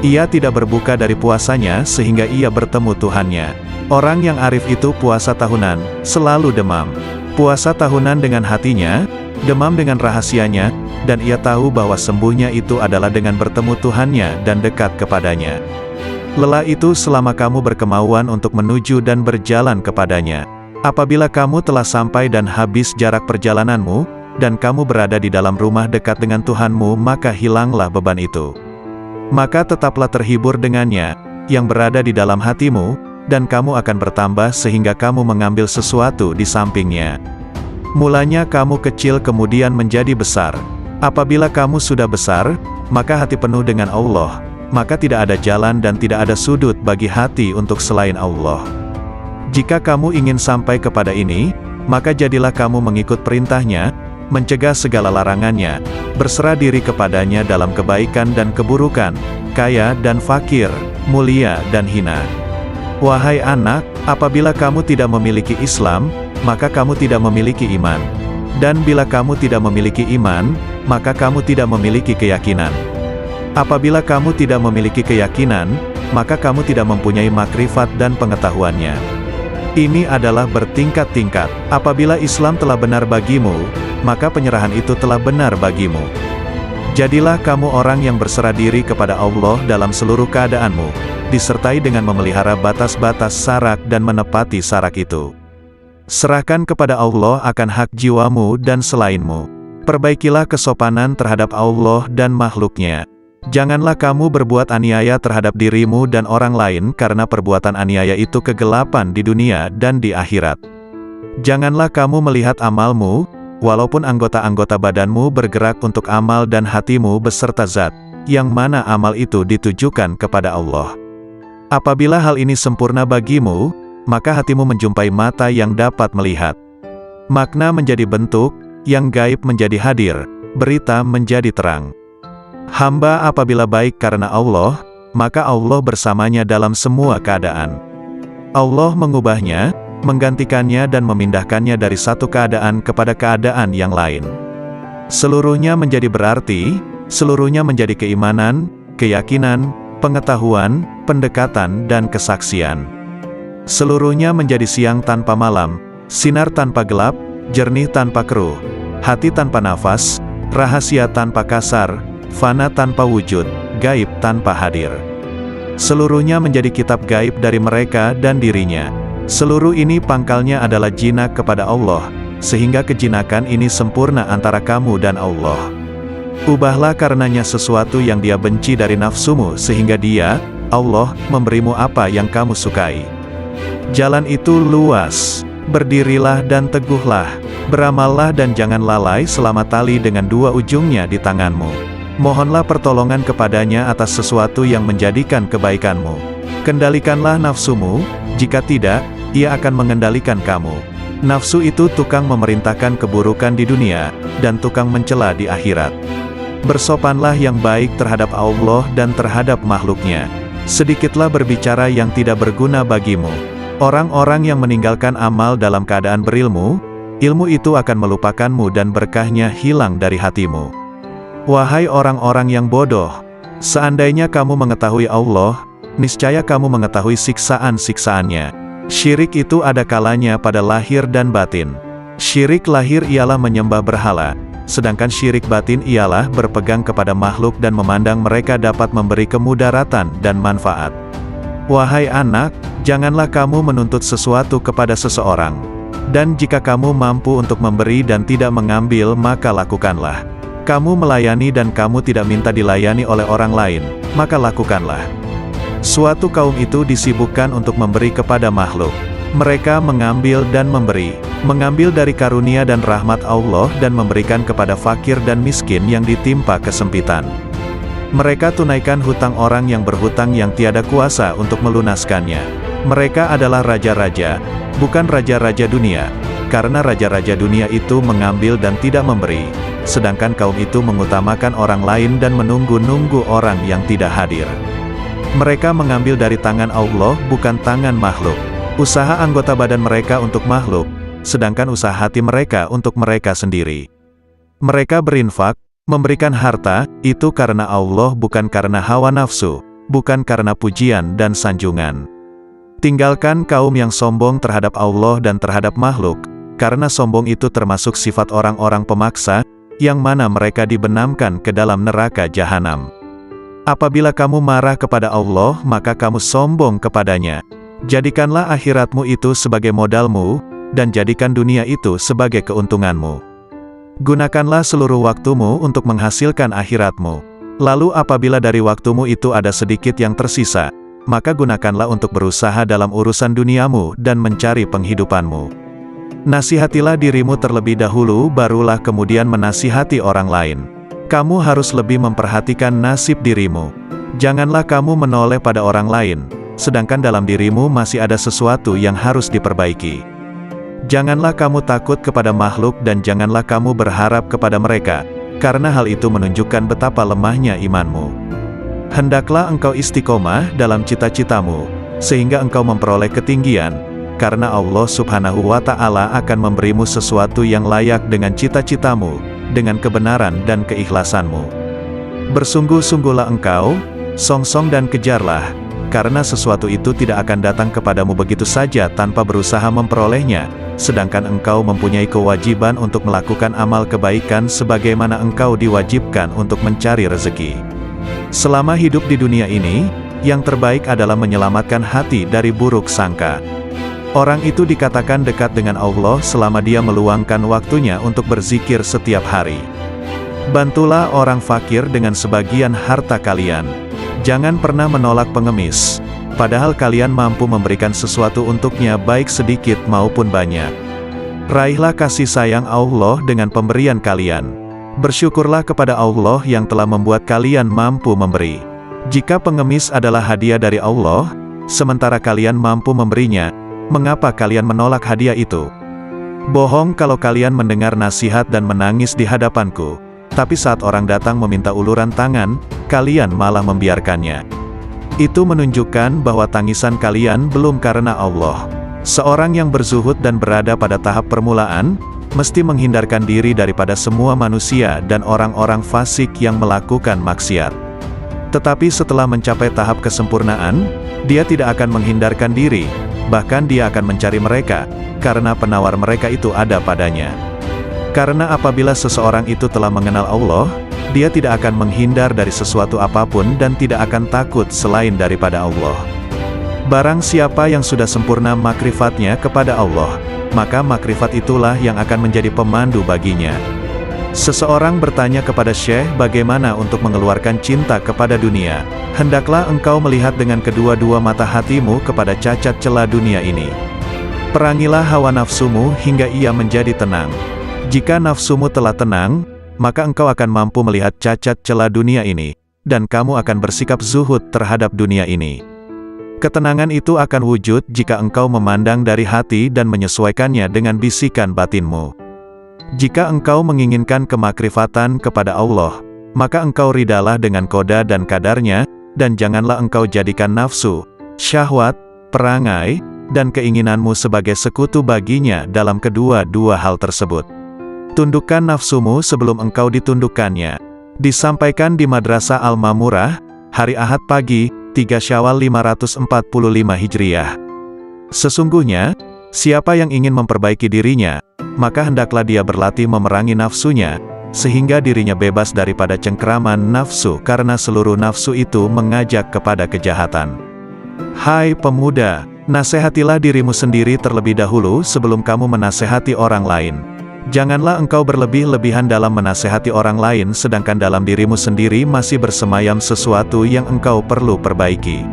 Ia tidak berbuka dari puasanya sehingga ia bertemu Tuhannya. Orang yang arif itu puasa tahunan, selalu demam. Puasa tahunan dengan hatinya, demam dengan rahasianya, dan ia tahu bahwa sembuhnya itu adalah dengan bertemu Tuhannya dan dekat kepadanya. Lelah itu selama kamu berkemauan untuk menuju dan berjalan kepadanya. Apabila kamu telah sampai dan habis jarak perjalananmu, dan kamu berada di dalam rumah dekat dengan Tuhanmu, maka hilanglah beban itu. Maka tetaplah terhibur dengannya, yang berada di dalam hatimu, dan kamu akan bertambah sehingga kamu mengambil sesuatu di sampingnya. Mulanya kamu kecil kemudian menjadi besar. Apabila kamu sudah besar, maka hati penuh dengan Allah, maka tidak ada jalan dan tidak ada sudut bagi hati untuk selain Allah. Jika kamu ingin sampai kepada ini, maka jadilah kamu mengikut perintahnya, mencegah segala larangannya, berserah diri kepadanya dalam kebaikan dan keburukan, kaya dan fakir, mulia dan hina. Wahai anak, apabila kamu tidak memiliki Islam, maka kamu tidak memiliki iman. Dan bila kamu tidak memiliki iman, maka kamu tidak memiliki keyakinan. Apabila kamu tidak memiliki keyakinan, maka kamu tidak mempunyai makrifat dan pengetahuannya. Ini adalah bertingkat-tingkat. Apabila Islam telah benar bagimu, maka penyerahan itu telah benar bagimu. Jadilah kamu orang yang berserah diri kepada Allah dalam seluruh keadaanmu, disertai dengan memelihara batas-batas sarak dan menepati sarak itu. Serahkan kepada Allah akan hak jiwamu dan selainmu. Perbaikilah kesopanan terhadap Allah dan makhluknya. Janganlah kamu berbuat aniaya terhadap dirimu dan orang lain karena perbuatan aniaya itu kegelapan di dunia dan di akhirat. Janganlah kamu melihat amalmu, walaupun anggota-anggota badanmu bergerak untuk amal dan hatimu beserta zat, yang mana amal itu ditujukan kepada Allah. Apabila hal ini sempurna bagimu, maka hatimu menjumpai mata yang dapat melihat. Makna menjadi bentuk, yang gaib menjadi hadir, berita menjadi terang. Hamba apabila baik karena Allah, maka Allah bersamanya dalam semua keadaan. Allah mengubahnya, menggantikannya dan memindahkannya dari satu keadaan kepada keadaan yang lain. Seluruhnya menjadi berarti, seluruhnya menjadi keimanan, keyakinan, pengetahuan, pendekatan dan kesaksian. Seluruhnya menjadi siang tanpa malam, sinar tanpa gelap, jernih tanpa keruh, hati tanpa nafas, rahasia tanpa kasar, fana tanpa wujud, gaib tanpa hadir. Seluruhnya menjadi kitab gaib dari mereka dan dirinya. Seluruh ini pangkalnya adalah jinak kepada Allah, sehingga kejinakan ini sempurna antara kamu dan Allah. Ubahlah karenanya sesuatu yang dia benci dari nafsumu sehingga dia, Allah, memberimu apa yang kamu sukai. Jalan itu luas. Berdirilah dan teguhlah. Beramallah dan jangan lalai selama tali dengan dua ujungnya di tanganmu. Mohonlah pertolongan kepadanya atas sesuatu yang menjadikan kebaikanmu. Kendalikanlah nafsumu, jika tidak, ia akan mengendalikan kamu. Nafsu itu tukang memerintahkan keburukan di dunia, dan tukang mencela di akhirat. Bersopanlah yang baik terhadap Allah dan terhadap makhluknya. Sedikitlah berbicara yang tidak berguna bagimu. Orang-orang yang meninggalkan amal dalam keadaan berilmu, ilmu itu akan melupakanmu dan berkahnya hilang dari hatimu. Wahai orang-orang yang bodoh, seandainya kamu mengetahui Allah, niscaya kamu mengetahui siksaan-siksaannya. Syirik itu ada kalanya pada lahir dan batin. Syirik lahir ialah menyembah berhala, sedangkan syirik batin ialah berpegang kepada makhluk dan memandang mereka dapat memberi kemudaratan dan manfaat. Wahai anak, janganlah kamu menuntut sesuatu kepada seseorang. Dan jika kamu mampu untuk memberi dan tidak mengambil, maka lakukanlah. Kamu melayani dan kamu tidak minta dilayani oleh orang lain, maka lakukanlah. Suatu kaum itu disibukkan untuk memberi kepada makhluk. Mereka mengambil dan memberi, mengambil dari karunia dan rahmat Allah dan memberikan kepada fakir dan miskin yang ditimpa kesempitan. Mereka tunaikan hutang orang yang berhutang yang tiada kuasa untuk melunaskannya. Mereka adalah raja-raja, bukan raja-raja dunia, karena raja-raja dunia itu mengambil dan tidak memberi, sedangkan kaum itu mengutamakan orang lain dan menunggu-nunggu orang yang tidak hadir. Mereka mengambil dari tangan Allah, bukan tangan makhluk. Usaha anggota badan mereka untuk makhluk, sedangkan usaha hati mereka untuk mereka sendiri. Mereka berinfak, memberikan harta, itu karena Allah bukan karena hawa nafsu, bukan karena pujian dan sanjungan. Tinggalkan kaum yang sombong terhadap Allah dan terhadap makhluk, karena sombong itu termasuk sifat orang-orang pemaksa, yang mana mereka dibenamkan ke dalam neraka jahanam. Apabila kamu marah kepada Allah, maka kamu sombong kepadanya. Jadikanlah akhiratmu itu sebagai modalmu, dan jadikan dunia itu sebagai keuntunganmu. Gunakanlah seluruh waktumu untuk menghasilkan akhiratmu. Lalu apabila dari waktumu itu ada sedikit yang tersisa, maka gunakanlah untuk berusaha dalam urusan duniamu dan mencari penghidupanmu. Nasihatilah dirimu terlebih dahulu, barulah kemudian menasihati orang lain. Kamu harus lebih memperhatikan nasib dirimu. Janganlah kamu menoleh pada orang lain, sedangkan dalam dirimu masih ada sesuatu yang harus diperbaiki. Janganlah kamu takut kepada makhluk dan janganlah kamu berharap kepada mereka, karena hal itu menunjukkan betapa lemahnya imanmu. Hendaklah engkau istiqomah dalam cita-citamu, sehingga engkau memperoleh ketinggian, karena Allah Subhanahu wa Ta'ala akan memberimu sesuatu yang layak dengan cita-citamu, dengan kebenaran dan keikhlasanmu. Bersungguh-sungguhlah engkau, songsong dan kejarlah, karena sesuatu itu tidak akan datang kepadamu begitu saja tanpa berusaha memperolehnya, sedangkan engkau mempunyai kewajiban untuk melakukan amal kebaikan sebagaimana engkau diwajibkan untuk mencari rezeki. Selama hidup di dunia ini, yang terbaik adalah menyelamatkan hati dari buruk sangka. Orang itu dikatakan dekat dengan Allah selama dia meluangkan waktunya untuk berzikir setiap hari. Bantulah orang fakir dengan sebagian harta kalian. Jangan pernah menolak pengemis, padahal kalian mampu memberikan sesuatu untuknya baik sedikit maupun banyak. Raihlah kasih sayang Allah dengan pemberian kalian. Bersyukurlah kepada Allah yang telah membuat kalian mampu memberi. Jika pengemis adalah hadiah dari Allah, sementara kalian mampu memberinya, mengapa kalian menolak hadiah itu? Bohong kalau kalian mendengar nasihat dan menangis di hadapanku, tapi saat orang datang meminta uluran tangan, kalian malah membiarkannya. Itu menunjukkan bahwa tangisan kalian belum karena Allah. Seorang yang berzuhud dan berada pada tahap permulaan, mesti menghindarkan diri daripada semua manusia dan orang-orang fasik yang melakukan maksiat. Tetapi setelah mencapai tahap kesempurnaan, dia tidak akan menghindarkan diri, bahkan dia akan mencari mereka, karena penawar mereka itu ada padanya. Karena apabila seseorang itu telah mengenal Allah, dia tidak akan menghindar dari sesuatu apapun dan tidak akan takut selain daripada Allah. Barang siapa yang sudah sempurna makrifatnya kepada Allah, maka makrifat itulah yang akan menjadi pemandu baginya. Seseorang bertanya kepada Syekh bagaimana untuk mengeluarkan cinta kepada dunia. Hendaklah engkau melihat dengan kedua-dua mata hatimu kepada cacat celah dunia ini. Perangilah hawa nafsumu hingga ia menjadi tenang. Jika nafsumu telah tenang, maka engkau akan mampu melihat cacat celah dunia ini, dan kamu akan bersikap zuhud terhadap dunia ini. Ketenangan itu akan wujud jika engkau memandang dari hati dan menyesuaikannya dengan bisikan batinmu. Jika engkau menginginkan kemakrifatan kepada Allah, maka engkau ridalah dengan qada dan kadarnya, dan janganlah engkau jadikan nafsu, syahwat, perangai, dan keinginanmu sebagai sekutu baginya dalam kedua-dua hal tersebut. Tundukkan nafsumu sebelum engkau ditundukkannya. Disampaikan di Madrasah Al-Mamurah, hari Ahad pagi, 3 Syawal 545 Hijriah. Sesungguhnya, siapa yang ingin memperbaiki dirinya, maka hendaklah dia berlatih memerangi nafsunya, sehingga dirinya bebas daripada cengkeraman nafsu karena seluruh nafsu itu mengajak kepada kejahatan. Hai pemuda, nasihatilah dirimu sendiri terlebih dahulu sebelum kamu menasihati orang lain. Janganlah engkau berlebih-lebihan dalam menasihati orang lain sedangkan dalam dirimu sendiri masih bersemayam sesuatu yang engkau perlu perbaiki.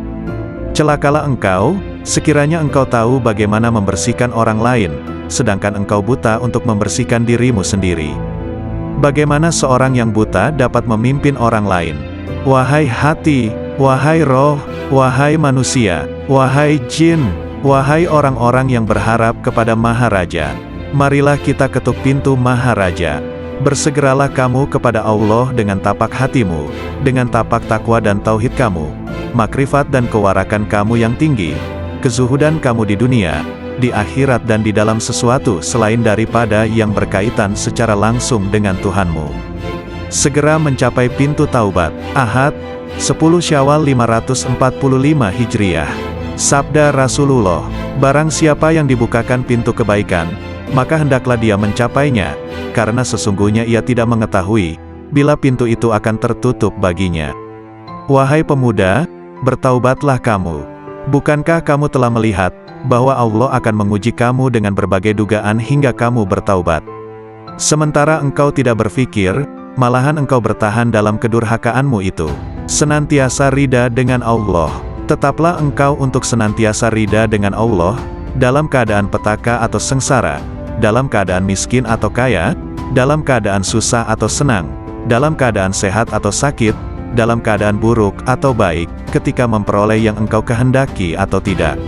Celakalah engkau, sekiranya engkau tahu bagaimana membersihkan orang lain, sedangkan engkau buta untuk membersihkan dirimu sendiri. Bagaimana seorang yang buta dapat memimpin orang lain? Wahai hati, wahai roh, wahai manusia, wahai jin, wahai orang-orang yang berharap kepada Maharaja, marilah kita ketuk pintu Maharaja. Bersegeralah kamu kepada Allah dengan tapak hatimu, dengan tapak takwa dan tauhid kamu, makrifat dan kewarakan kamu yang tinggi, kezuhudan kamu di dunia, di akhirat dan di dalam sesuatu selain daripada yang berkaitan secara langsung dengan Tuhanmu. Segera mencapai pintu taubat. Ahad, 10 Syawal 545 Hijriah. Sabda Rasulullah, barang siapa yang dibukakan pintu kebaikan, maka hendaklah dia mencapainya, karena sesungguhnya ia tidak mengetahui, bila pintu itu akan tertutup baginya. Wahai pemuda, bertaubatlah kamu. Bukankah kamu telah melihat, bahwa Allah akan menguji kamu dengan berbagai dugaan hingga kamu bertaubat. Sementara engkau tidak berpikir, malahan engkau bertahan dalam kedurhakaanmu itu. Senantiasa rida dengan Allah. Tetaplah engkau untuk senantiasa rida dengan Allah, dalam keadaan petaka atau sengsara, dalam keadaan miskin atau kaya, dalam keadaan susah atau senang, dalam keadaan sehat atau sakit, dalam keadaan buruk atau baik, ketika memperoleh yang engkau kehendaki atau tidak.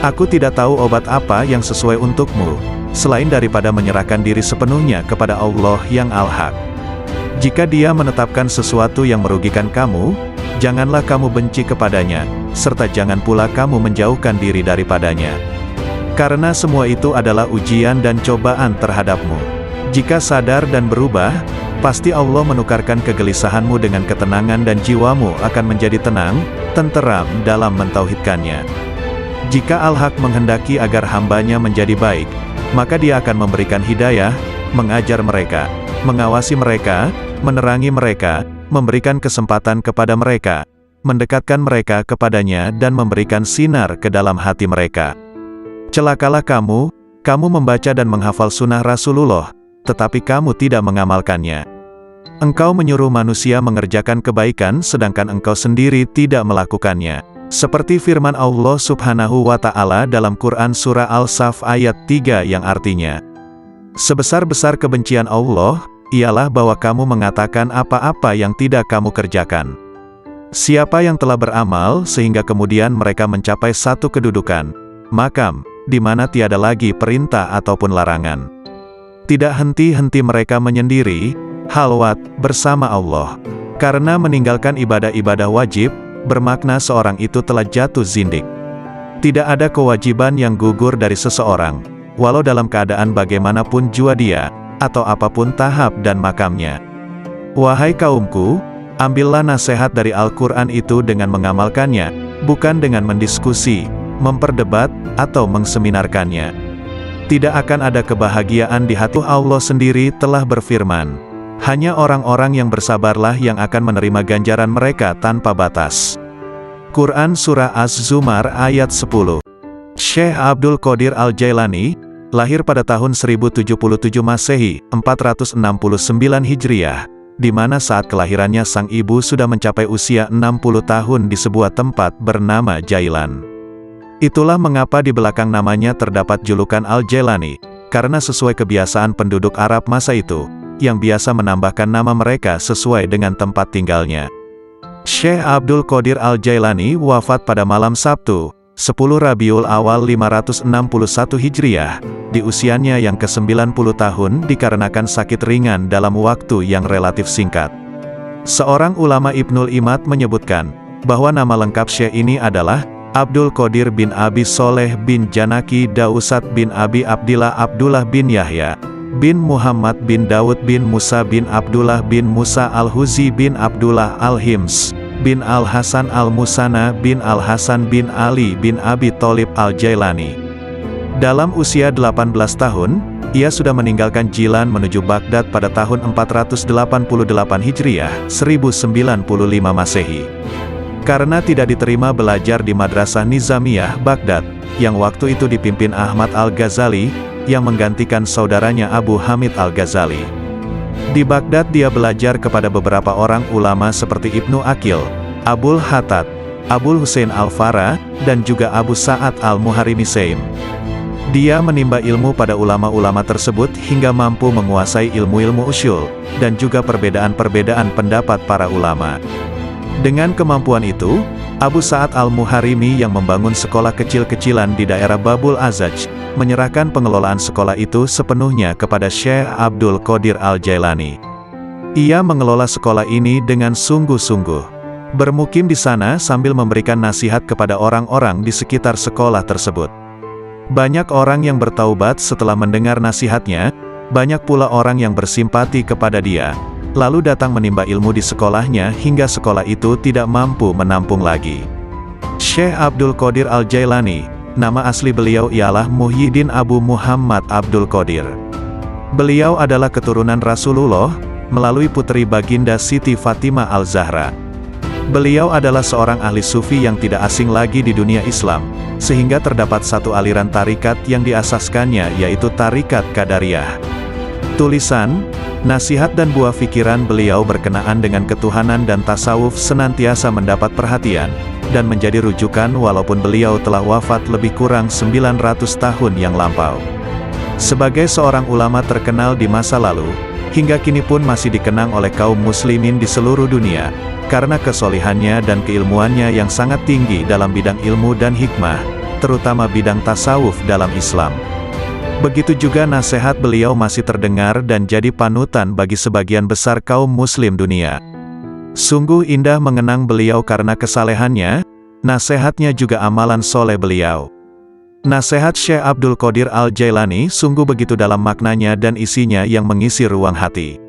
Aku tidak tahu obat apa yang sesuai untukmu, selain daripada menyerahkan diri sepenuhnya kepada Allah yang Al-Haq. Jika Dia menetapkan sesuatu yang merugikan kamu, janganlah kamu benci kepadanya, serta jangan pula kamu menjauhkan diri daripadanya. Karena semua itu adalah ujian dan cobaan terhadapmu. Jika sadar dan berubah, pasti Allah menukarkan kegelisahanmu dengan ketenangan dan jiwamu akan menjadi tenang, tenteram dalam mentauhidkannya. Jika Al-Haq menghendaki agar hambanya menjadi baik, maka Dia akan memberikan hidayah, mengajar mereka, mengawasi mereka, menerangi mereka, memberikan kesempatan kepada mereka, mendekatkan mereka kepadanya dan memberikan sinar ke dalam hati mereka. Celakalah kamu membaca dan menghafal sunnah Rasulullah, tetapi kamu tidak mengamalkannya. Engkau menyuruh manusia mengerjakan kebaikan sedangkan engkau sendiri tidak melakukannya. Seperti firman Allah Subhanahu wa Ta'ala dalam Quran Surah Al-Saf ayat 3 yang artinya, sebesar-besar kebencian Allah, ialah bahwa kamu mengatakan apa-apa yang tidak kamu kerjakan. Siapa yang telah beramal sehingga kemudian mereka mencapai satu kedudukan, makam, di mana tiada lagi perintah ataupun larangan. Tidak henti-henti mereka menyendiri, halwat, bersama Allah. Karena meninggalkan ibadah-ibadah wajib, bermakna seorang itu telah jatuh zindik. Tidak ada kewajiban yang gugur dari seseorang, walau dalam keadaan bagaimanapun jua dia, atau apapun tahap dan makamnya. Wahai kaumku, ambillah nasihat dari Al-Quran itu dengan mengamalkannya, bukan dengan mendiskusi, memperdebat, atau mengseminarkannya. Tidak akan ada kebahagiaan di hati. Allah sendiri telah berfirman, hanya orang-orang yang bersabarlah yang akan menerima ganjaran mereka tanpa batas. Quran Surah Az-Zumar ayat 10. Syekh Abdul Qadir Al-Jailani, lahir pada tahun 1077 Masehi, 469 Hijriah, di mana saat kelahirannya sang ibu sudah mencapai usia 60 tahun di sebuah tempat bernama Jailan. Itulah mengapa di belakang namanya terdapat julukan Al-Jailani, karena sesuai kebiasaan penduduk Arab masa itu, yang biasa menambahkan nama mereka sesuai dengan tempat tinggalnya. Syekh Abdul Qadir Al-Jailani wafat pada malam Sabtu, 10 Rabiul Awal 561 Hijriah, di usianya yang ke-90 tahun dikarenakan sakit ringan dalam waktu yang relatif singkat. Seorang ulama Ibnul Imad menyebutkan, bahwa nama lengkap Syekh ini adalah Abdul Qadir bin Abi Soleh bin Janaki Dausat bin Abi Abdillah Abdullah bin Yahya bin Muhammad bin Daud bin Musa bin Abdullah bin Musa Al-Huzi bin Abdullah Al-Hims bin Al-Hasan Al-Musana bin Al-Hasan bin Ali bin Abi Tholib Al-Jailani. Dalam usia 18 tahun, ia sudah meninggalkan Jilan menuju Baghdad pada tahun 488 Hijriah, 1095 Masehi. Karena tidak diterima belajar di Madrasah Nizamiyah Baghdad, yang waktu itu dipimpin Ahmad Al-Ghazali, yang menggantikan saudaranya Abu Hamid Al-Ghazali. Di Baghdad dia belajar kepada beberapa orang ulama seperti Ibnu Aqil, Abul Hattad, Abul Husain Al-Farra, dan juga Abu Sa'ad Al-Muharimi Saim. Dia menimba ilmu pada ulama-ulama tersebut hingga mampu menguasai ilmu-ilmu usyul, dan juga perbedaan-perbedaan pendapat para ulama. Dengan kemampuan itu, Abu Sa'ad Al-Muharimi yang membangun sekolah kecil-kecilan di daerah Babul Azaj, menyerahkan pengelolaan sekolah itu sepenuhnya kepada Syekh Abdul Qadir Al-Jailani. Ia mengelola sekolah ini dengan sungguh-sungguh, bermukim di sana sambil memberikan nasihat kepada orang-orang di sekitar sekolah tersebut. Banyak orang yang bertaubat setelah mendengar nasihatnya, banyak pula orang yang bersimpati kepada dia, lalu datang menimba ilmu di sekolahnya hingga sekolah itu tidak mampu menampung lagi. Syekh Abdul Qadir Al-Jailani, nama asli beliau ialah Muhyiddin Abu Muhammad Abdul Qadir. Beliau adalah keturunan Rasulullah, melalui putri baginda Siti Fatimah Al-Zahra. Beliau adalah seorang ahli sufi yang tidak asing lagi di dunia Islam, sehingga terdapat satu aliran tarikat yang diasaskannya yaitu Tarikat Qadariyah. Tulisan, nasihat dan buah pikiran beliau berkenaan dengan ketuhanan dan tasawuf senantiasa mendapat perhatian, dan menjadi rujukan walaupun beliau telah wafat lebih kurang 900 tahun yang lampau. Sebagai seorang ulama terkenal di masa lalu, hingga kini pun masih dikenang oleh kaum muslimin di seluruh dunia, karena kesolihannya dan keilmuannya yang sangat tinggi dalam bidang ilmu dan hikmah, terutama bidang tasawuf dalam Islam. Begitu juga nasihat beliau masih terdengar dan jadi panutan bagi sebagian besar kaum muslim dunia. Sungguh indah mengenang beliau karena kesalehannya, nasihatnya juga amalan soleh beliau. Nasihat Syekh Abdul Qadir Al-Jailani sungguh begitu dalam maknanya dan isinya yang mengisi ruang hati.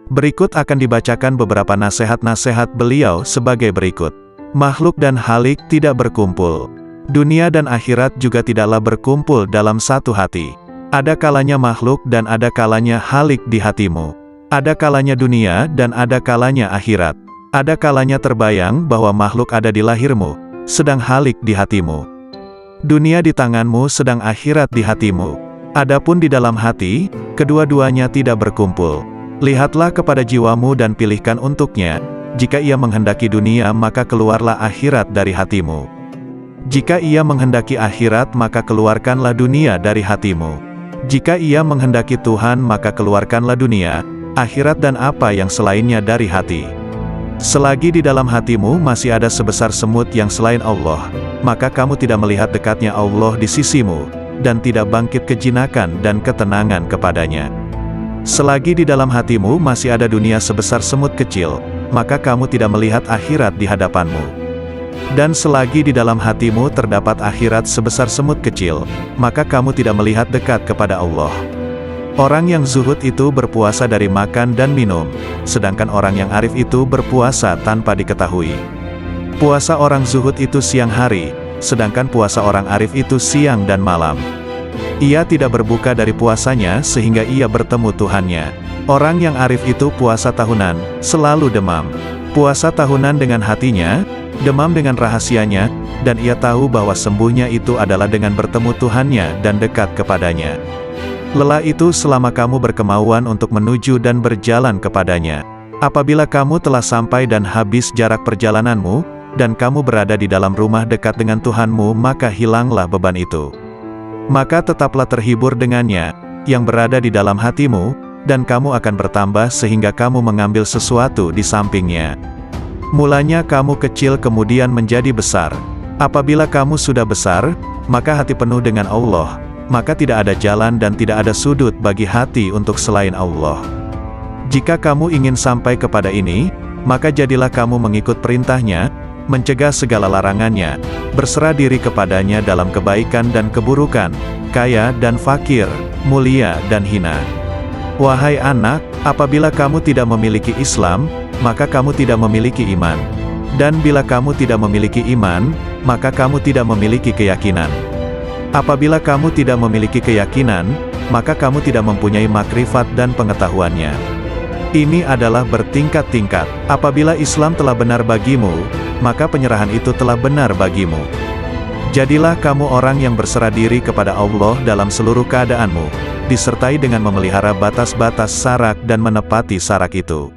Berikut akan dibacakan beberapa nasihat-nasihat beliau sebagai berikut. Makhluk dan halik tidak berkumpul. Dunia dan akhirat juga tidaklah berkumpul dalam satu hati. Ada kalanya makhluk dan ada kalanya halik di hatimu. Ada kalanya dunia dan ada kalanya akhirat. Ada kalanya terbayang bahwa makhluk ada di lahirmu, sedang halik di hatimu. Dunia di tanganmu sedang akhirat di hatimu. Adapun di dalam hati, kedua-duanya tidak berkumpul. Lihatlah kepada jiwamu dan pilihkan untuknya. Jika ia menghendaki dunia maka keluarlah akhirat dari hatimu. Jika ia menghendaki akhirat maka keluarkanlah dunia dari hatimu. Jika ia menghendaki Tuhan maka keluarkanlah dunia, akhirat dan apa yang selainnya dari hati. Selagi di dalam hatimu masih ada sebesar semut yang selain Allah, maka kamu tidak melihat dekatnya Allah di sisimu, dan tidak bangkit kejinakan dan ketenangan kepadanya. Selagi di dalam hatimu masih ada dunia sebesar semut kecil, maka kamu tidak melihat akhirat di hadapanmu. Dan selagi di dalam hatimu terdapat akhirat sebesar semut kecil, maka kamu tidak melihat dekat kepada Allah. Orang yang zuhud itu berpuasa dari makan dan minum, sedangkan orang yang arif itu berpuasa tanpa diketahui. Puasa orang zuhud itu siang hari, sedangkan puasa orang arif itu siang dan malam. Ia tidak berbuka dari puasanya sehingga ia bertemu Tuhannya. Orang yang arif itu puasa tahunan, selalu demam. Puasa tahunan dengan hatinya, demam dengan rahasianya, dan ia tahu bahwa sembuhnya itu adalah dengan bertemu Tuhannya dan dekat kepadanya. Lelah itu selama kamu berkemauan untuk menuju dan berjalan kepadanya. Apabila kamu telah sampai dan habis jarak perjalananmu, dan kamu berada di dalam rumah dekat dengan Tuhanmu, maka hilanglah beban itu. Maka tetaplah terhibur dengannya, yang berada di dalam hatimu, dan kamu akan bertambah sehingga kamu mengambil sesuatu di sampingnya. Mulanya kamu kecil kemudian menjadi besar. Apabila kamu sudah besar, maka hati penuh dengan Allah, maka tidak ada jalan dan tidak ada sudut bagi hati untuk selain Allah. Jika kamu ingin sampai kepada ini, maka jadilah kamu mengikut perintahnya, mencegah segala larangannya, berserah diri kepadanya dalam kebaikan dan keburukan, kaya dan fakir, mulia dan hina. Wahai anak, apabila kamu tidak memiliki Islam, maka kamu tidak memiliki iman. Dan bila kamu tidak memiliki iman, maka kamu tidak memiliki keyakinan. Apabila kamu tidak memiliki keyakinan, maka kamu tidak mempunyai makrifat dan pengetahuannya. Ini adalah bertingkat-tingkat. Apabila Islam telah benar bagimu, maka penyerahan itu telah benar bagimu. Jadilah kamu orang yang berserah diri kepada Allah dalam seluruh keadaanmu, disertai dengan memelihara batas-batas syarak dan menepati syarak itu.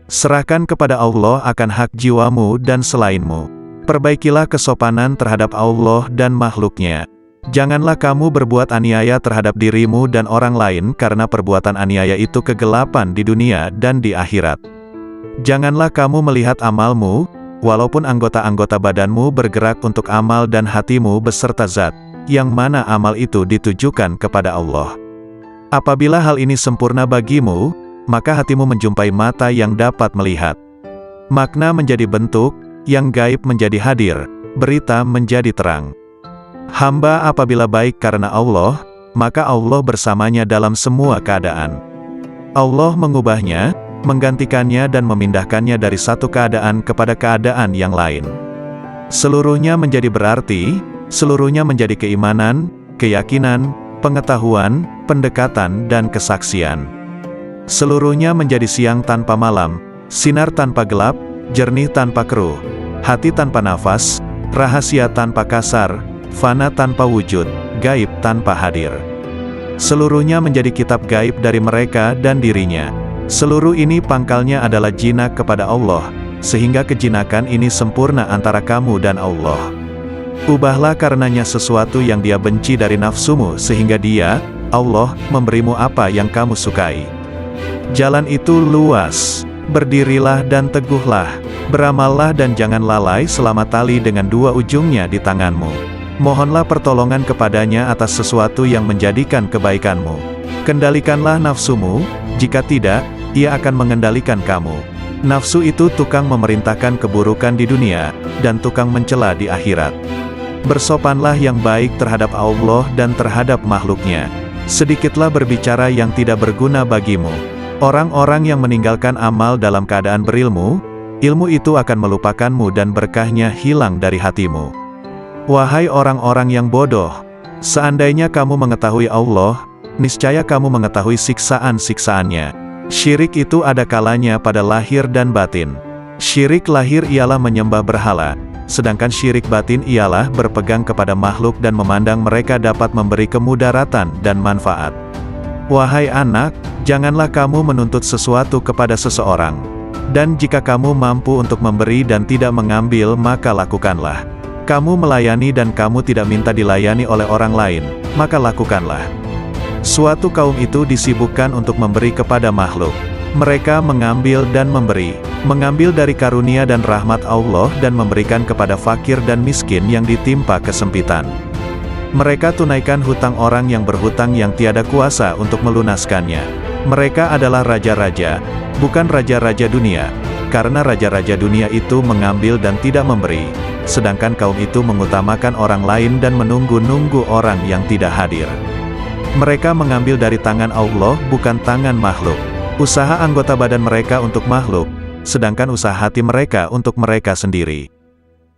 Serahkan kepada Allah akan hak jiwamu dan selainmu. Perbaikilah kesopanan terhadap Allah dan makhluknya. Janganlah kamu berbuat aniaya terhadap dirimu dan orang lain karena perbuatan aniaya itu kegelapan di dunia dan di akhirat. Janganlah kamu melihat amalmu, walaupun anggota-anggota badanmu bergerak untuk amal dan hatimu beserta zat, yang mana amal itu ditujukan kepada Allah. Apabila hal ini sempurna bagimu, maka hatimu menjumpai mata yang dapat melihat. Makna menjadi bentuk, yang gaib menjadi hadir, berita menjadi terang. Hamba apabila baik karena Allah, maka Allah bersamanya dalam semua keadaan. Allah mengubahnya, menggantikannya dan memindahkannya dari satu keadaan kepada keadaan yang lain. Seluruhnya menjadi berarti, seluruhnya menjadi keimanan, keyakinan, pengetahuan, pendekatan dan kesaksian. Seluruhnya menjadi siang tanpa malam, sinar tanpa gelap, jernih tanpa keruh, hati tanpa nafas, rahasia tanpa kasar, fana tanpa wujud, gaib tanpa hadir. Seluruhnya menjadi kitab gaib dari mereka dan dirinya. Seluruh ini pangkalnya adalah jinak kepada Allah, sehingga kejinakan ini sempurna antara kamu dan Allah. Ubahlah karenanya sesuatu yang dia benci dari nafsumu sehingga dia, Allah, memberimu apa yang kamu sukai. Jalan itu luas, berdirilah dan teguhlah, beramallah dan jangan lalai selama tali dengan dua ujungnya di tanganmu. Mohonlah pertolongan kepadanya atas sesuatu yang menjadikan kebaikanmu. Kendalikanlah nafsumu, jika tidak, ia akan mengendalikan kamu. Nafsu itu tukang memerintahkan keburukan di dunia, dan tukang mencela di akhirat. Bersopanlah yang baik terhadap Allah dan terhadap makhluknya. Sedikitlah berbicara yang tidak berguna bagimu. Orang-orang yang meninggalkan amal dalam keadaan berilmu, ilmu itu akan melupakanmu dan berkahnya hilang dari hatimu. Wahai orang-orang yang bodoh, seandainya kamu mengetahui Allah, niscaya kamu mengetahui siksaan-siksaannya. Syirik itu ada kalanya pada lahir dan batin. Syirik lahir ialah menyembah berhala, sedangkan syirik batin ialah berpegang kepada makhluk dan memandang mereka dapat memberi kemudaratan dan manfaat. Wahai anak, janganlah kamu menuntut sesuatu kepada seseorang. Dan jika kamu mampu untuk memberi dan tidak mengambil, maka lakukanlah. Kamu melayani dan kamu tidak minta dilayani oleh orang lain, maka lakukanlah. Suatu kaum itu disibukkan untuk memberi kepada makhluk. Mereka mengambil dan memberi, mengambil dari karunia dan rahmat Allah dan memberikan kepada fakir dan miskin yang ditimpa kesempitan. Mereka tunaikan hutang orang yang berhutang yang tiada kuasa untuk melunaskannya. Mereka adalah raja-raja, bukan raja-raja dunia, karena raja-raja dunia itu mengambil dan tidak memberi, sedangkan kaum itu mengutamakan orang lain dan menunggu-nunggu orang yang tidak hadir. Mereka mengambil dari tangan Allah bukan tangan makhluk. Usaha anggota badan mereka untuk makhluk, sedangkan usaha hati mereka untuk mereka sendiri.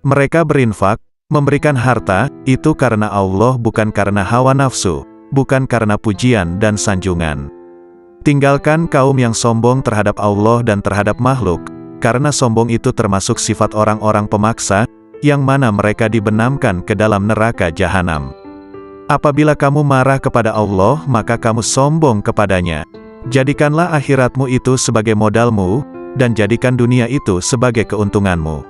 Mereka berinfak, memberikan harta, itu karena Allah bukan karena hawa nafsu, bukan karena pujian dan sanjungan. Tinggalkan kaum yang sombong terhadap Allah dan terhadap makhluk, karena sombong itu termasuk sifat orang-orang pemaksa, yang mana mereka dibenamkan ke dalam neraka jahanam. Apabila kamu marah kepada Allah, maka kamu sombong kepadanya. Jadikanlah akhiratmu itu sebagai modalmu, dan jadikan dunia itu sebagai keuntunganmu.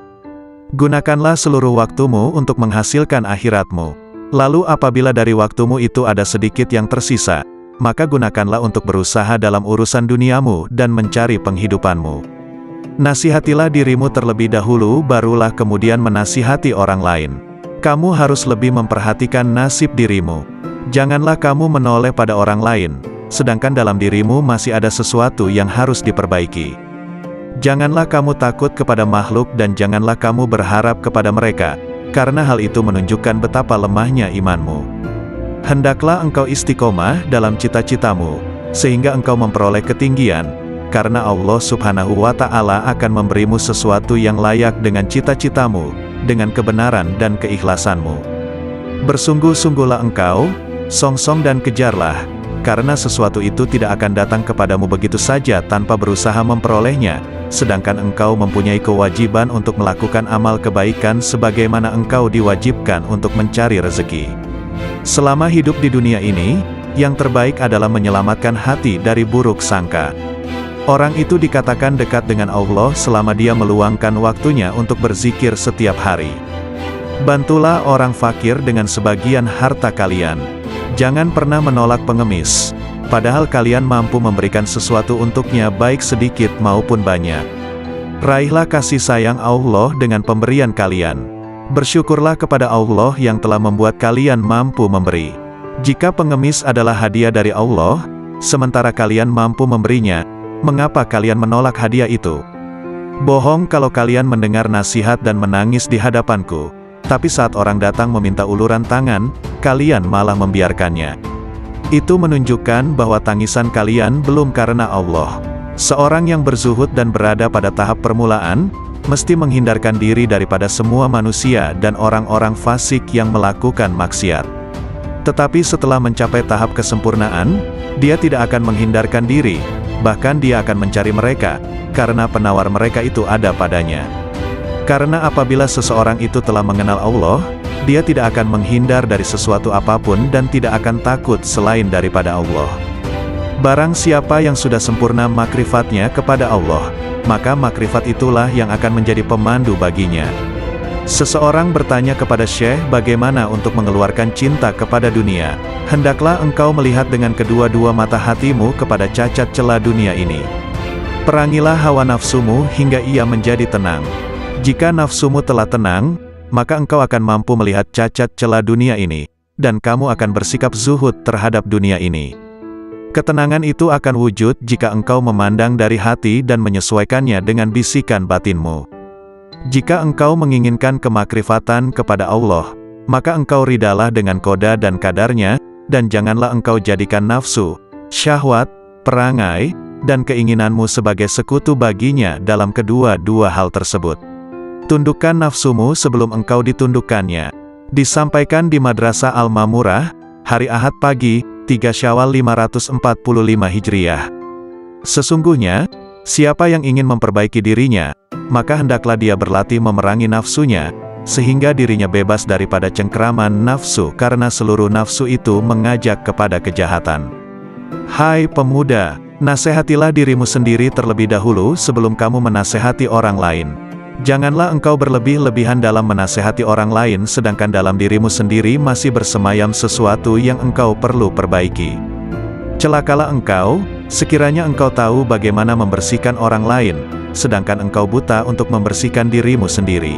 Gunakanlah seluruh waktumu untuk menghasilkan akhiratmu. Lalu apabila dari waktumu itu ada sedikit yang tersisa, maka gunakanlah untuk berusaha dalam urusan duniamu dan mencari penghidupanmu. Nasihatilah dirimu terlebih dahulu, barulah kemudian menasihati orang lain. Kamu harus lebih memperhatikan nasib dirimu. Janganlah kamu menoleh pada orang lain, sedangkan dalam dirimu masih ada sesuatu yang harus diperbaiki. Janganlah kamu takut kepada makhluk dan janganlah kamu berharap kepada mereka, karena hal itu menunjukkan betapa lemahnya imanmu. Hendaklah engkau istiqomah dalam cita-citamu, sehingga engkau memperoleh ketinggian, karena Allah Subhanahu wa Ta'ala akan memberimu sesuatu yang layak dengan cita-citamu, dengan kebenaran dan keikhlasanmu. Bersungguh-sungguhlah engkau, songsong dan kejarlah, karena sesuatu itu tidak akan datang kepadamu begitu saja tanpa berusaha memperolehnya, sedangkan engkau mempunyai kewajiban untuk melakukan amal kebaikan sebagaimana engkau diwajibkan untuk mencari rezeki. Selama hidup di dunia ini, yang terbaik adalah menyelamatkan hati dari buruk sangka. Orang itu dikatakan dekat dengan Allah selama dia meluangkan waktunya untuk berzikir setiap hari. Bantulah orang fakir dengan sebagian harta kalian. Jangan pernah menolak pengemis, padahal kalian mampu memberikan sesuatu untuknya baik sedikit maupun banyak. Raihlah kasih sayang Allah dengan pemberian kalian. Bersyukurlah kepada Allah yang telah membuat kalian mampu memberi. Jika pengemis adalah hadiah dari Allah, sementara kalian mampu memberinya, mengapa kalian menolak hadiah itu? Bohong kalau kalian mendengar nasihat dan menangis di hadapanku, tapi saat orang datang meminta uluran tangan, kalian malah membiarkannya. Itu menunjukkan bahwa tangisan kalian belum karena Allah. Seorang yang berzuhud dan berada pada tahap permulaan, mesti menghindarkan diri daripada semua manusia dan orang-orang fasik yang melakukan maksiat. Tetapi setelah mencapai tahap kesempurnaan, dia tidak akan menghindarkan diri, bahkan dia akan mencari mereka, karena penawar mereka itu ada padanya. Karena apabila seseorang itu telah mengenal Allah, dia tidak akan menghindar dari sesuatu apapun dan tidak akan takut selain daripada Allah. Barang siapa yang sudah sempurna makrifatnya kepada Allah, maka makrifat itulah yang akan menjadi pemandu baginya. Seseorang bertanya kepada Syekh bagaimana untuk mengeluarkan cinta kepada dunia. Hendaklah engkau melihat dengan kedua-dua mata hatimu kepada cacat celah dunia ini. Perangilah hawa nafsumu hingga ia menjadi tenang. Jika nafsumu telah tenang, maka engkau akan mampu melihat cacat celah dunia ini, dan kamu akan bersikap zuhud terhadap dunia ini. Ketenangan itu akan wujud jika engkau memandang dari hati dan menyesuaikannya dengan bisikan batinmu. Jika engkau menginginkan kemakrifatan kepada Allah, maka engkau ridalah dengan koda dan kadarnya, dan janganlah engkau jadikan nafsu, syahwat, perangai, dan keinginanmu sebagai sekutu baginya dalam kedua-dua hal tersebut. Tundukkan nafsumu sebelum engkau ditundukkannya. Disampaikan di Madrasah Al-Mamurah, hari Ahad pagi, 3 Syawal 545 Hijriah. Sesungguhnya, siapa yang ingin memperbaiki dirinya, maka hendaklah dia berlatih memerangi nafsunya, sehingga dirinya bebas daripada cengkeraman nafsu karena seluruh nafsu itu mengajak kepada kejahatan. Hai pemuda, nasihatilah dirimu sendiri terlebih dahulu sebelum kamu menasihati orang lain. Janganlah engkau berlebih-lebihan dalam menasihati orang lain sedangkan dalam dirimu sendiri masih bersemayam sesuatu yang engkau perlu perbaiki. Celakalah engkau, sekiranya engkau tahu bagaimana membersihkan orang lain, sedangkan engkau buta untuk membersihkan dirimu sendiri.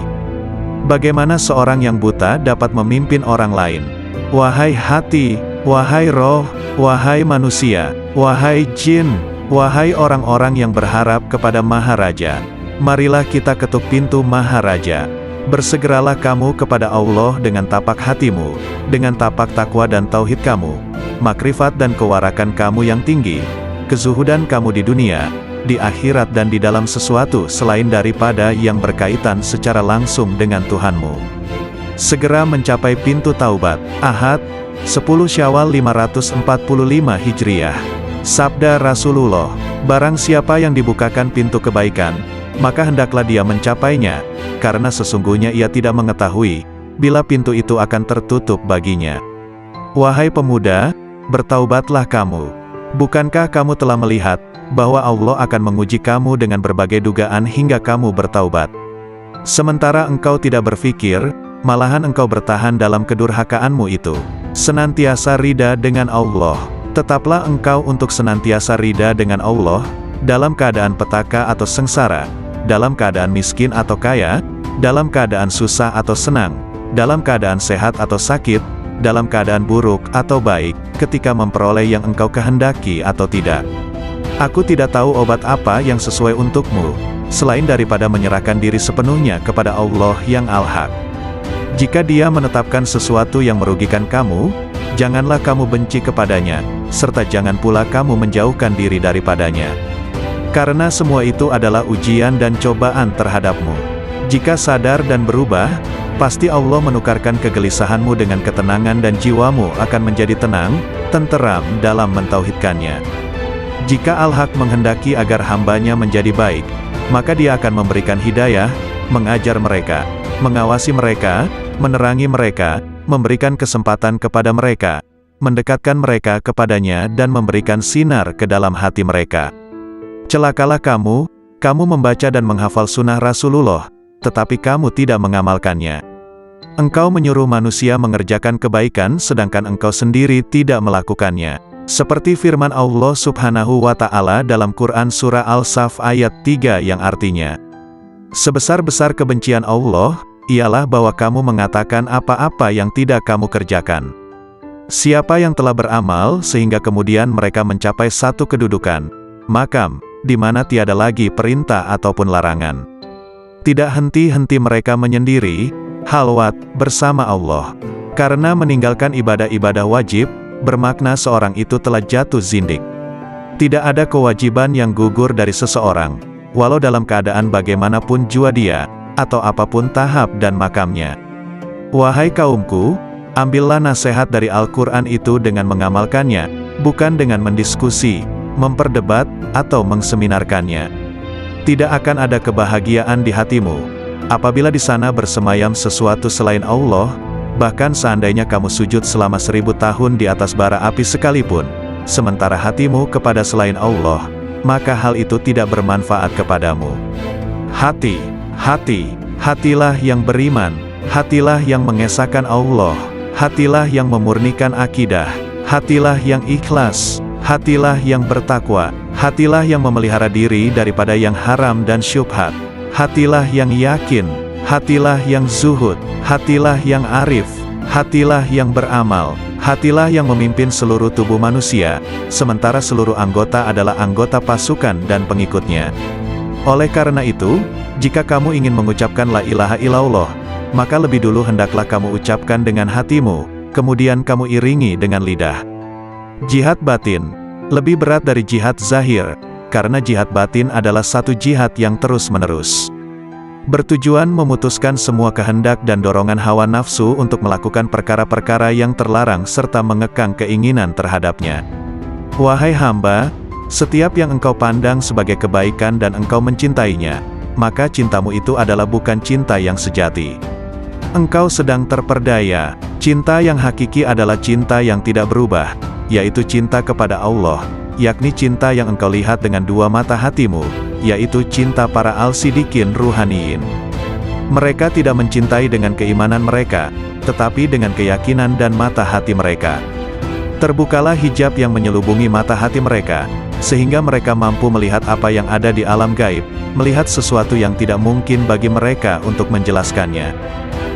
Bagaimana seorang yang buta dapat memimpin orang lain? Wahai hati, wahai roh, wahai manusia, wahai jin, wahai orang-orang yang berharap kepada Maharaja, marilah kita ketuk pintu Maharaja. Bersegeralah kamu kepada Allah dengan tapak hatimu, dengan tapak takwa dan tauhid kamu, makrifat dan kewarakan kamu yang tinggi, kezuhudan kamu di dunia, di akhirat dan di dalam sesuatu selain daripada yang berkaitan secara langsung dengan Tuhanmu. Segera mencapai pintu taubat. Ahad, 10 Syawal 545 Hijriah. Sabda Rasulullah, barang siapa yang dibukakan pintu kebaikan, maka hendaklah dia mencapainya, karena sesungguhnya ia tidak mengetahui, bila pintu itu akan tertutup baginya. Wahai pemuda, bertaubatlah kamu. Bukankah kamu telah melihat, bahwa Allah akan menguji kamu dengan berbagai dugaan hingga kamu bertaubat? Sementara engkau tidak berpikir, malahan engkau bertahan dalam kedurhakaanmu itu. Senantiasa rida dengan Allah. Tetaplah engkau untuk senantiasa rida dengan Allah, dalam keadaan petaka atau sengsara, dalam keadaan miskin atau kaya, dalam keadaan susah atau senang, dalam keadaan sehat atau sakit, dalam keadaan buruk atau baik, ketika memperoleh yang engkau kehendaki atau tidak. Aku tidak tahu obat apa yang sesuai untukmu, selain daripada menyerahkan diri sepenuhnya kepada Allah yang Al-Haq. Jika Dia menetapkan sesuatu yang merugikan kamu, janganlah kamu benci kepadanya, serta jangan pula kamu menjauhkan diri daripadanya. Karena semua itu adalah ujian dan cobaan terhadapmu. Jika sadar dan berubah, pasti Allah menukarkan kegelisahanmu dengan ketenangan dan jiwamu akan menjadi tenang, tenteram dalam mentauhidkannya. Jika Al-Haq menghendaki agar hambanya menjadi baik, maka Dia akan memberikan hidayah, mengajar mereka, mengawasi mereka, menerangi mereka, memberikan kesempatan kepada mereka, mendekatkan mereka kepadanya dan memberikan sinar ke dalam hati mereka. Celakalah kamu membaca dan menghafal sunnah Rasulullah, tetapi kamu tidak mengamalkannya. Engkau menyuruh manusia mengerjakan kebaikan sedangkan engkau sendiri tidak melakukannya. Seperti firman Allah Subhanahu wa Ta'ala dalam Quran Surah Al-Saf ayat 3 yang artinya, sebesar-besar kebencian Allah, ialah bahwa kamu mengatakan apa-apa yang tidak kamu kerjakan. Siapa yang telah beramal sehingga kemudian mereka mencapai satu kedudukan, makam, di mana tiada lagi perintah ataupun larangan. Tidak henti-henti mereka menyendiri, halwat, bersama Allah. Karena meninggalkan ibadah-ibadah wajib, bermakna seorang itu telah jatuh zindik. Tidak ada kewajiban yang gugur dari seseorang, walau dalam keadaan bagaimanapun jua dia, atau apapun tahap dan makamnya. Wahai kaumku, ambillah nasihat dari Al-Quran itu dengan mengamalkannya, bukan dengan mendiskusi, memperdebat, atau mengseminarkannya. Tidak akan ada kebahagiaan di hatimu, apabila di sana bersemayam sesuatu selain Allah, bahkan seandainya kamu sujud selama 1000 tahun di atas bara api sekalipun, sementara hatimu kepada selain Allah, maka hal itu tidak bermanfaat kepadamu. Hatilah yang beriman, hatilah yang mengesahkan Allah, hatilah yang memurnikan akidah, hatilah yang ikhlas, hatilah yang bertakwa, hatilah yang memelihara diri daripada yang haram dan syubhat, hatilah yang yakin, hatilah yang zuhud, hatilah yang arif, hatilah yang beramal, hatilah yang memimpin seluruh tubuh manusia, sementara seluruh anggota adalah anggota pasukan dan pengikutnya. Oleh karena itu, jika kamu ingin mengucapkan la ilaha illallah, maka lebih dulu hendaklah kamu ucapkan dengan hatimu, kemudian kamu iringi dengan lidah. Jihad batin lebih berat dari jihad zahir, karena jihad batin adalah satu jihad yang terus-menerus. Bertujuan memutuskan semua kehendak dan dorongan hawa nafsu untuk melakukan perkara-perkara yang terlarang serta mengekang keinginan terhadapnya. Wahai hamba, setiap yang engkau pandang sebagai kebaikan dan engkau mencintainya, maka cintamu itu adalah bukan cinta yang sejati. Engkau sedang terperdaya. Cinta yang hakiki adalah cinta yang tidak berubah, yaitu cinta kepada Allah, yakni cinta yang engkau lihat dengan dua mata hatimu, yaitu cinta para al-sidikin ruhaniyin. Mereka tidak mencintai dengan keimanan mereka, tetapi dengan keyakinan dan mata hati mereka. Terbukalah hijab yang menyelubungi mata hati mereka, sehingga mereka mampu melihat apa yang ada di alam gaib, melihat sesuatu yang tidak mungkin bagi mereka untuk menjelaskannya.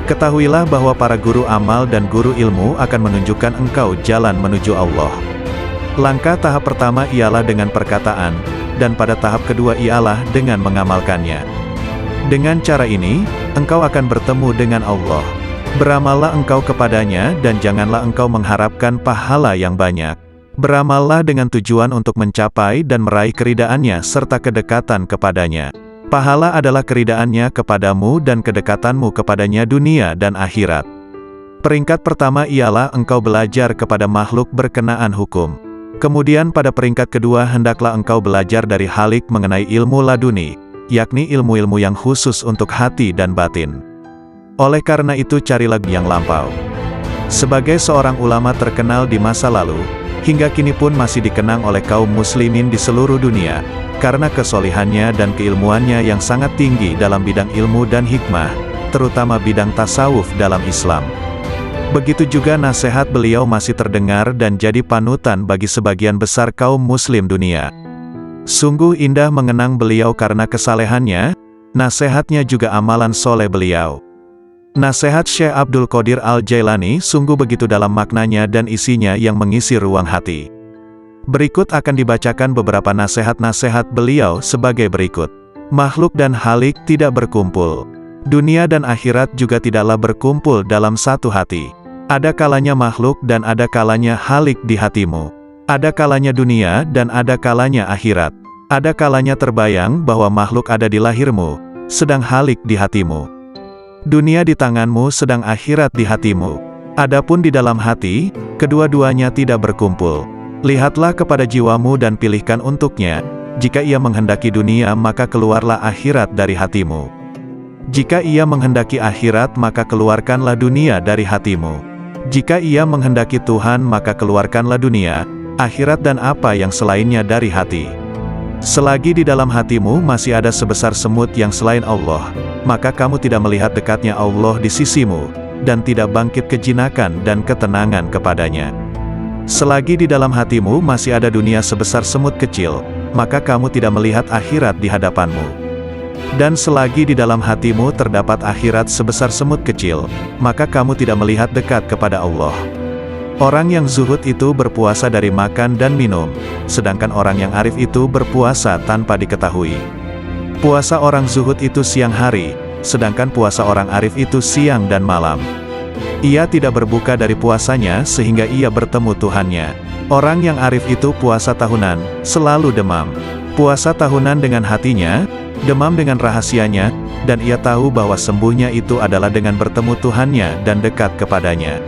Ketahuilah bahwa para guru amal dan guru ilmu akan menunjukkan engkau jalan menuju Allah. Langkah tahap pertama ialah dengan perkataan, dan pada tahap kedua ialah dengan mengamalkannya. Dengan cara ini, engkau akan bertemu dengan Allah. Beramallah engkau kepadanya dan janganlah engkau mengharapkan pahala yang banyak. Beramallah dengan tujuan untuk mencapai dan meraih keridaannya serta kedekatan kepadanya. Pahala adalah keridaannya kepadamu dan kedekatanmu kepadanya dunia dan akhirat. Peringkat pertama ialah engkau belajar kepada makhluk berkenaan hukum. Kemudian pada peringkat kedua hendaklah engkau belajar dari Halik mengenai ilmu laduni, yakni ilmu-ilmu yang khusus untuk hati dan batin. Oleh karena itu carilah yang lampau. Sebagai seorang ulama terkenal di masa lalu, hingga kini pun masih dikenang oleh kaum muslimin di seluruh dunia, karena kesolihannya dan keilmuannya yang sangat tinggi dalam bidang ilmu dan hikmah, terutama bidang tasawuf dalam Islam. Begitu juga nasihat beliau masih terdengar dan jadi panutan bagi sebagian besar kaum muslim dunia. Sungguh indah mengenang beliau karena kesalehannya, nasihatnya juga amalan soleh beliau. Nasihat Syekh Abdul Qadir Al-Jailani sungguh begitu dalam maknanya dan isinya yang mengisi ruang hati. Berikut akan dibacakan beberapa nasihat-nasihat beliau sebagai berikut. Makhluk dan halik tidak berkumpul. Dunia dan akhirat juga tidaklah berkumpul dalam satu hati. Ada kalanya makhluk dan ada kalanya halik di hatimu. Ada kalanya dunia dan ada kalanya akhirat. Ada kalanya terbayang bahwa makhluk ada di lahirmu, sedang halik di hatimu. Dunia di tanganmu sedang akhirat di hatimu. Adapun di dalam hati, kedua-duanya tidak berkumpul. Lihatlah kepada jiwamu dan pilihkan untuknya. Jika ia menghendaki dunia maka keluarlah akhirat dari hatimu. Jika ia menghendaki akhirat maka keluarkanlah dunia dari hatimu. Jika ia menghendaki Tuhan maka keluarkanlah dunia, akhirat dan apa yang selainnya dari hati. Selagi di dalam hatimu masih ada sebesar semut yang selain Allah, maka kamu tidak melihat dekatnya Allah di sisimu, dan tidak bangkit kejinakan dan ketenangan kepadanya. Selagi di dalam hatimu masih ada dunia sebesar semut kecil, maka kamu tidak melihat akhirat di hadapanmu. Dan selagi di dalam hatimu terdapat akhirat sebesar semut kecil, maka kamu tidak melihat dekat kepada Allah. Orang yang zuhud itu berpuasa dari makan dan minum, sedangkan orang yang arif itu berpuasa tanpa diketahui. Puasa orang zuhud itu siang hari, sedangkan puasa orang arif itu siang dan malam. Ia tidak berbuka dari puasanya sehingga ia bertemu Tuhannya. Orang yang arif itu puasa tahunan, selalu demam. Puasa tahunan dengan hatinya, demam dengan rahasianya, dan ia tahu bahwa sembuhnya itu adalah dengan bertemu Tuhannya dan dekat kepadanya.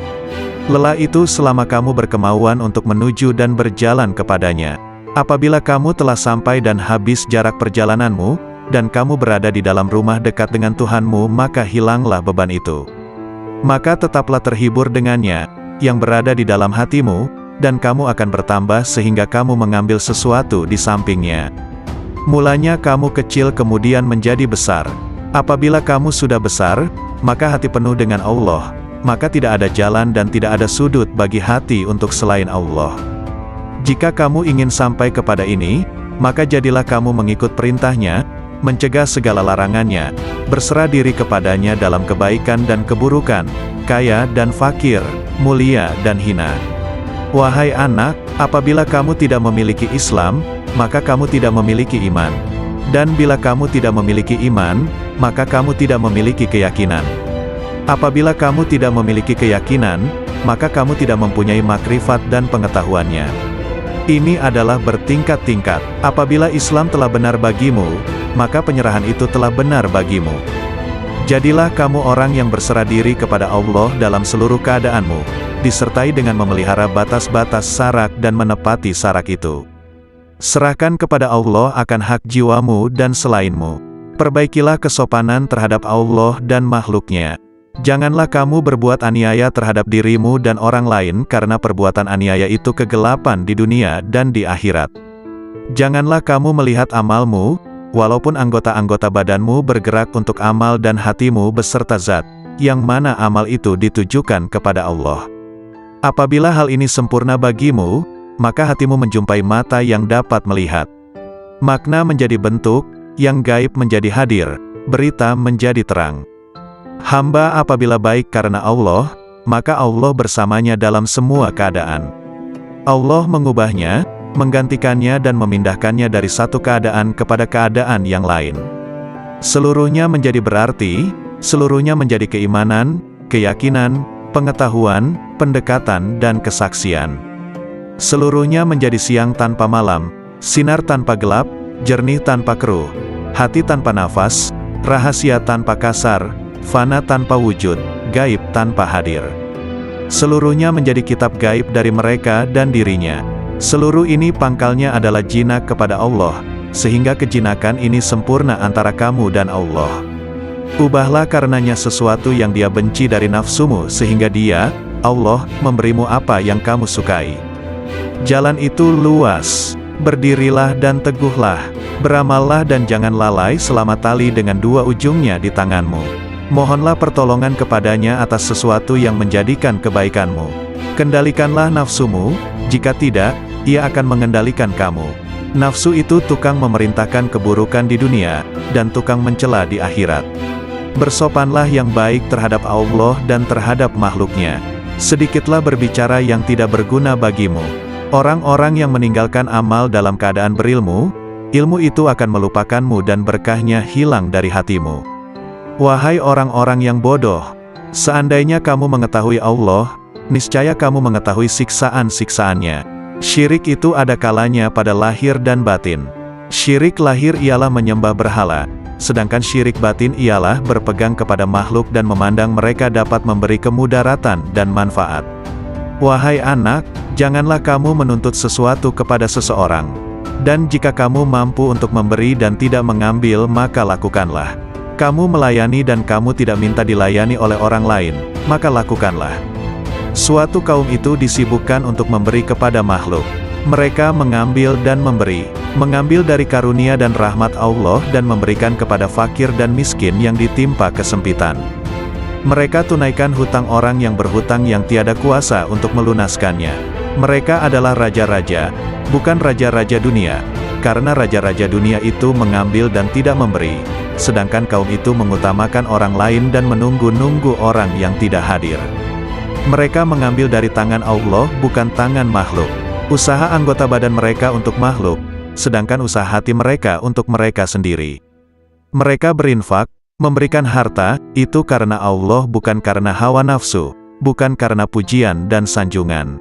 Lelah itu selama kamu berkemauan untuk menuju dan berjalan kepadanya. Apabila kamu telah sampai dan habis jarak perjalananmu, dan kamu berada di dalam rumah dekat dengan Tuhanmu, maka hilanglah beban itu. Maka tetaplah terhibur dengannya, yang berada di dalam hatimu, dan kamu akan bertambah sehingga kamu mengambil sesuatu di sampingnya. Mulanya kamu kecil kemudian menjadi besar. Apabila kamu sudah besar, maka hati penuh dengan Allah, maka tidak ada jalan dan tidak ada sudut bagi hati untuk selain Allah. Jika kamu ingin sampai kepada ini, maka jadilah kamu mengikut perintahnya, mencegah segala larangannya, berserah diri kepadanya dalam kebaikan dan keburukan, kaya dan fakir, mulia dan hina. Wahai anak, apabila kamu tidak memiliki Islam, maka kamu tidak memiliki iman. Dan bila kamu tidak memiliki iman, maka kamu tidak memiliki keyakinan. Apabila kamu tidak memiliki keyakinan, maka kamu tidak mempunyai makrifat dan pengetahuannya. Ini adalah bertingkat-tingkat. Apabila Islam telah benar bagimu, maka penyerahan itu telah benar bagimu. Jadilah kamu orang yang berserah diri kepada Allah dalam seluruh keadaanmu, disertai dengan memelihara batas-batas sarak dan menepati sarak itu. Serahkan kepada Allah akan hak jiwamu dan selainmu. Perbaikilah kesopanan terhadap Allah dan makhluknya. Janganlah kamu berbuat aniaya terhadap dirimu dan orang lain karena perbuatan aniaya itu kegelapan di dunia dan di akhirat. Janganlah kamu melihat amalmu, walaupun anggota-anggota badanmu bergerak untuk amal dan hatimu beserta zat, yang mana amal itu ditujukan kepada Allah. Apabila hal ini sempurna bagimu, maka hatimu menjumpai mata yang dapat melihat. Makna menjadi bentuk, yang gaib menjadi hadir, berita menjadi terang. Hamba apabila baik karena Allah, maka Allah bersamanya dalam semua keadaan. Allah mengubahnya, menggantikannya dan memindahkannya dari satu keadaan kepada keadaan yang lain. Seluruhnya menjadi berarti, seluruhnya menjadi keimanan, keyakinan, pengetahuan, pendekatan dan kesaksian. Seluruhnya menjadi siang tanpa malam, sinar tanpa gelap, jernih tanpa keruh, hati tanpa nafas, rahasia tanpa kasar, fana tanpa wujud, gaib tanpa hadir. Seluruhnya menjadi kitab gaib dari mereka dan dirinya. Seluruh ini pangkalnya adalah jinak kepada Allah, sehingga kejinakan ini sempurna antara kamu dan Allah. Ubahlah karenanya sesuatu yang dia benci dari nafsumu sehingga dia, Allah, memberimu apa yang kamu sukai. Jalan itu luas. Berdirilah dan teguhlah. Beramallah dan jangan lalai selama tali dengan dua ujungnya di tanganmu. Mohonlah pertolongan kepadanya atas sesuatu yang menjadikan kebaikanmu. Kendalikanlah nafsumu, jika tidak, ia akan mengendalikan kamu. Nafsu itu tukang memerintahkan keburukan di dunia, dan tukang mencela di akhirat. Bersopanlah yang baik terhadap Allah dan terhadap makhluknya. Sedikitlah berbicara yang tidak berguna bagimu. Orang-orang yang meninggalkan amal dalam keadaan berilmu, ilmu itu akan melupakanmu dan berkahnya hilang dari hatimu. Wahai orang-orang yang bodoh, seandainya kamu mengetahui Allah, niscaya kamu mengetahui siksaan-siksaannya. Syirik itu ada kalanya pada lahir dan batin. Syirik lahir ialah menyembah berhala, sedangkan syirik batin ialah berpegang kepada makhluk dan memandang mereka dapat memberi kemudaratan dan manfaat. Wahai anak, janganlah kamu menuntut sesuatu kepada seseorang. Dan jika kamu mampu untuk memberi dan tidak mengambil, maka lakukanlah. Kamu melayani dan kamu tidak minta dilayani oleh orang lain, maka lakukanlah. Suatu kaum itu disibukkan untuk memberi kepada makhluk. Mereka mengambil dan memberi, mengambil dari karunia dan rahmat Allah dan memberikan kepada fakir dan miskin yang ditimpa kesempitan. Mereka tunaikan hutang orang yang berhutang yang tiada kuasa untuk melunaskannya. Mereka adalah raja-raja, bukan raja-raja dunia, karena raja-raja dunia itu mengambil dan tidak memberi, sedangkan kaum itu mengutamakan orang lain dan menunggu-nunggu orang yang tidak hadir. Mereka mengambil dari tangan Allah, bukan tangan makhluk. Usaha anggota badan mereka untuk makhluk, sedangkan usaha hati mereka untuk mereka sendiri. Mereka berinfak, memberikan harta, itu karena Allah bukan karena hawa nafsu, bukan karena pujian dan sanjungan.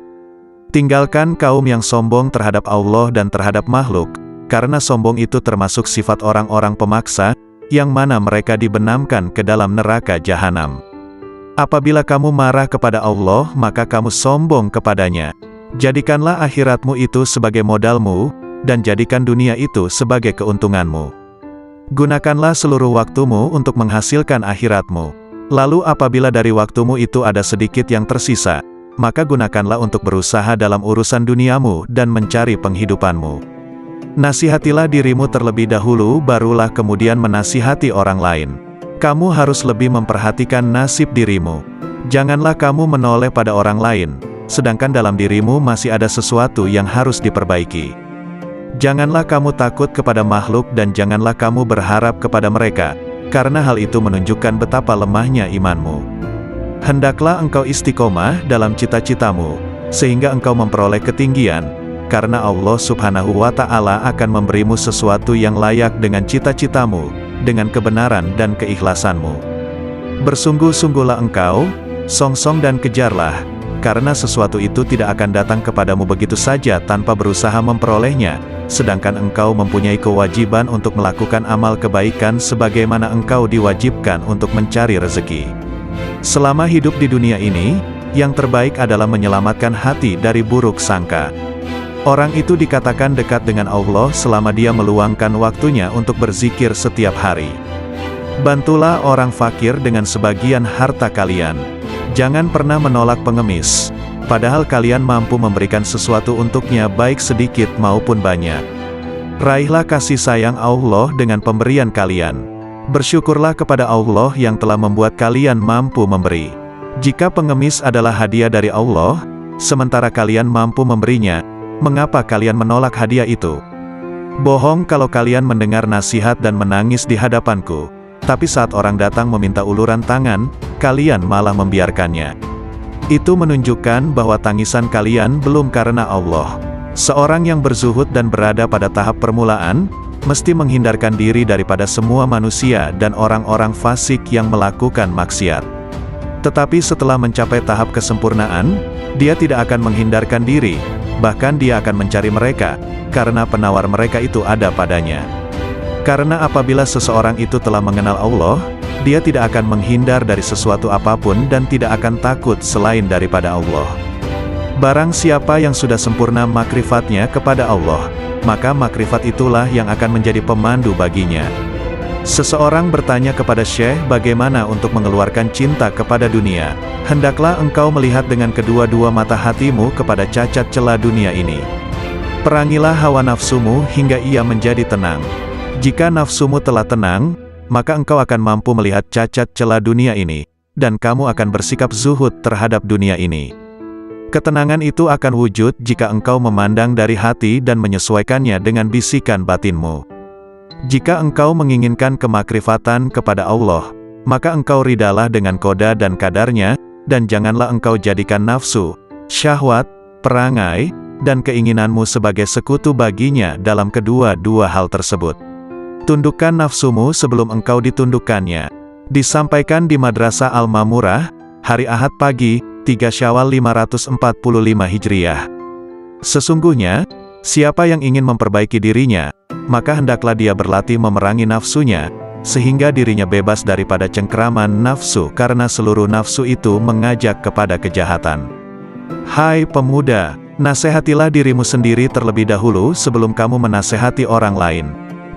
Tinggalkan kaum yang sombong terhadap Allah dan terhadap makhluk, karena sombong itu termasuk sifat orang-orang pemaksa, yang mana mereka dibenamkan ke dalam neraka jahanam. Apabila kamu marah kepada Allah, maka kamu sombong kepadanya. Jadikanlah akhiratmu itu sebagai modalmu, dan jadikan dunia itu sebagai keuntunganmu. Gunakanlah seluruh waktumu untuk menghasilkan akhiratmu. Lalu apabila dari waktumu itu ada sedikit yang tersisa, maka gunakanlah untuk berusaha dalam urusan duniamu dan mencari penghidupanmu. Nasihatilah dirimu terlebih dahulu, barulah kemudian menasihati orang lain. Kamu harus lebih memperhatikan nasib dirimu. Janganlah kamu menoleh pada orang lain, sedangkan dalam dirimu masih ada sesuatu yang harus diperbaiki. Janganlah kamu takut kepada makhluk dan janganlah kamu berharap kepada mereka, karena hal itu menunjukkan betapa lemahnya imanmu. Hendaklah engkau istiqomah dalam cita-citamu, sehingga engkau memperoleh ketinggian, karena Allah Subhanahu wa Ta'ala akan memberimu sesuatu yang layak dengan cita-citamu, dengan kebenaran dan keikhlasanmu. Bersungguh-sungguhlah engkau, songsong dan kejarlah, karena sesuatu itu tidak akan datang kepadamu begitu saja tanpa berusaha memperolehnya, sedangkan engkau mempunyai kewajiban untuk melakukan amal kebaikan sebagaimana engkau diwajibkan untuk mencari rezeki. Selama hidup di dunia ini, yang terbaik adalah menyelamatkan hati dari buruk sangka. Orang itu dikatakan dekat dengan Allah selama dia meluangkan waktunya untuk berzikir setiap hari. Bantulah orang fakir dengan sebagian harta kalian. Jangan pernah menolak pengemis, padahal kalian mampu memberikan sesuatu untuknya baik sedikit maupun banyak. Raihlah kasih sayang Allah dengan pemberian kalian. Bersyukurlah kepada Allah yang telah membuat kalian mampu memberi. Jika pengemis adalah hadiah dari Allah, sementara kalian mampu memberinya, mengapa kalian menolak hadiah itu? Bohong kalau kalian mendengar nasihat dan menangis di hadapanku, tapi saat orang datang meminta uluran tangan, kalian malah membiarkannya. Itu menunjukkan bahwa tangisan kalian belum karena Allah. Seorang yang berzuhud dan berada pada tahap permulaan, mesti menghindarkan diri daripada semua manusia dan orang-orang fasik yang melakukan maksiat. Tetapi setelah mencapai tahap kesempurnaan, dia tidak akan menghindarkan diri, bahkan dia akan mencari mereka, karena penawar mereka itu ada padanya. Karena apabila seseorang itu telah mengenal Allah, dia tidak akan menghindar dari sesuatu apapun dan tidak akan takut selain daripada Allah. Barang siapa yang sudah sempurna makrifatnya kepada Allah, maka makrifat itulah yang akan menjadi pemandu baginya. Seseorang bertanya kepada Syekh bagaimana untuk mengeluarkan cinta kepada dunia. Hendaklah engkau melihat dengan kedua-dua mata hatimu kepada cacat celah dunia ini. Perangilah hawa nafsumu hingga ia menjadi tenang. Jika nafsumu telah tenang, maka engkau akan mampu melihat cacat celah dunia ini, dan kamu akan bersikap zuhud terhadap dunia ini. Ketenangan itu akan wujud jika engkau memandang dari hati dan menyesuaikannya dengan bisikan batinmu. Jika engkau menginginkan kemakrifatan kepada Allah, maka engkau ridalah dengan qada dan kadarnya, dan janganlah engkau jadikan nafsu, syahwat, perangai, dan keinginanmu sebagai sekutu baginya dalam kedua-dua hal tersebut. Tundukkan nafsumu sebelum engkau ditundukkannya. Disampaikan di Madrasah Al-Mamurah, hari Ahad pagi, 3 Syawal 545 Hijriah. Sesungguhnya, siapa yang ingin memperbaiki dirinya, maka hendaklah dia berlatih memerangi nafsunya, sehingga dirinya bebas daripada cengkeraman nafsu karena seluruh nafsu itu mengajak kepada kejahatan. Hai pemuda, nasihatilah dirimu sendiri terlebih dahulu sebelum kamu menasihati orang lain.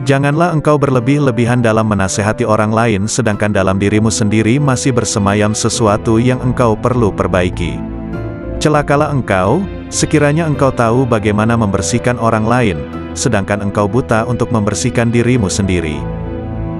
Janganlah engkau berlebih-lebihan dalam menasihati orang lain sedangkan dalam dirimu sendiri masih bersemayam sesuatu yang engkau perlu perbaiki. Celakalah engkau, sekiranya engkau tahu bagaimana membersihkan orang lain, sedangkan engkau buta untuk membersihkan dirimu sendiri.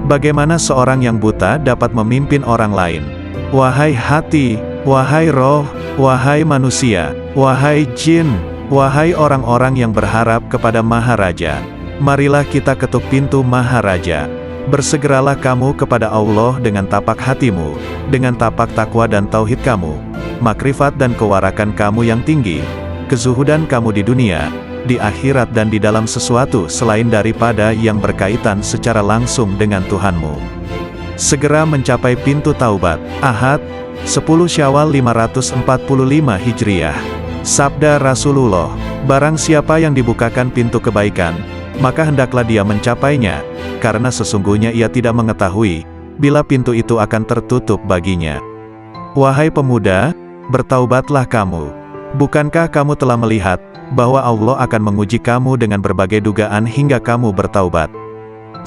Bagaimana seorang yang buta dapat memimpin orang lain? Wahai hati, wahai roh, wahai manusia, wahai jin, wahai orang-orang yang berharap kepada Maharaja, marilah kita ketuk pintu Maharaja. Bersegeralah kamu kepada Allah dengan tapak hatimu, dengan tapak takwa dan tauhid kamu, makrifat dan kewarakan kamu yang tinggi, kezuhudan kamu di dunia, di akhirat dan di dalam sesuatu selain daripada yang berkaitan secara langsung dengan Tuhanmu. Segera mencapai pintu taubat. Ahad, 10 Syawal 545 Hijriah. Sabda Rasulullah, barang siapa yang dibukakan pintu kebaikan, maka hendaklah dia mencapainya, karena sesungguhnya ia tidak mengetahui, bila pintu itu akan tertutup baginya. Wahai pemuda, bertaubatlah kamu. Bukankah kamu telah melihat, bahwa Allah akan menguji kamu dengan berbagai dugaan hingga kamu bertaubat.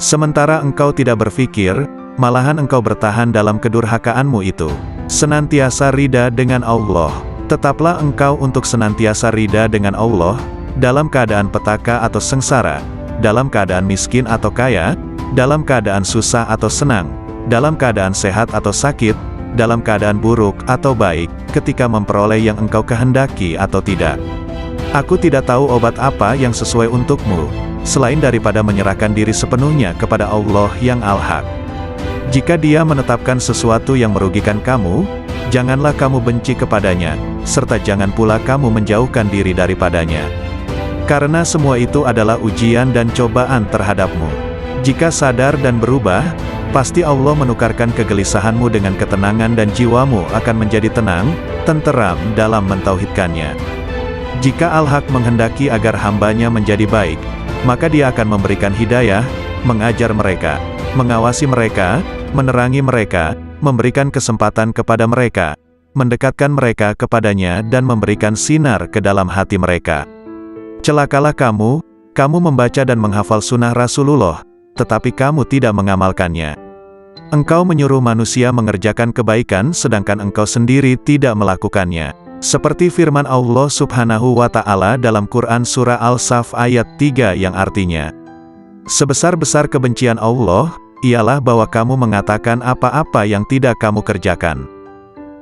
Sementara engkau tidak berpikir, malahan engkau bertahan dalam kedurhakaanmu itu. Senantiasa rida dengan Allah. Tetaplah engkau untuk senantiasa rida dengan Allah, dalam keadaan petaka atau sengsara, dalam keadaan miskin atau kaya, dalam keadaan susah atau senang, dalam keadaan sehat atau sakit, dalam keadaan buruk atau baik, ketika memperoleh yang engkau kehendaki atau tidak. Aku tidak tahu obat apa yang sesuai untukmu, selain daripada menyerahkan diri sepenuhnya kepada Allah yang Al-Haq. Jika Dia menetapkan sesuatu yang merugikan kamu, janganlah kamu benci kepadanya, serta jangan pula kamu menjauhkan diri daripadanya. Karena semua itu adalah ujian dan cobaan terhadapmu. Jika sadar dan berubah, pasti Allah menukarkan kegelisahanmu dengan ketenangan dan jiwamu akan menjadi tenang, tenteram dalam mentauhidkannya. Jika Al-Haq menghendaki agar hambanya menjadi baik, maka Dia akan memberikan hidayah, mengajar mereka, mengawasi mereka, menerangi mereka, memberikan kesempatan kepada mereka, mendekatkan mereka kepadanya dan memberikan sinar ke dalam hati mereka. Celakalah kamu membaca dan menghafal sunnah Rasulullah, tetapi kamu tidak mengamalkannya. Engkau menyuruh manusia mengerjakan kebaikan sedangkan engkau sendiri tidak melakukannya. Seperti firman Allah Subhanahu wa Ta'ala dalam Quran Surah Al-Saf ayat 3 yang artinya, sebesar-besar kebencian Allah, ialah bahwa kamu mengatakan apa-apa yang tidak kamu kerjakan.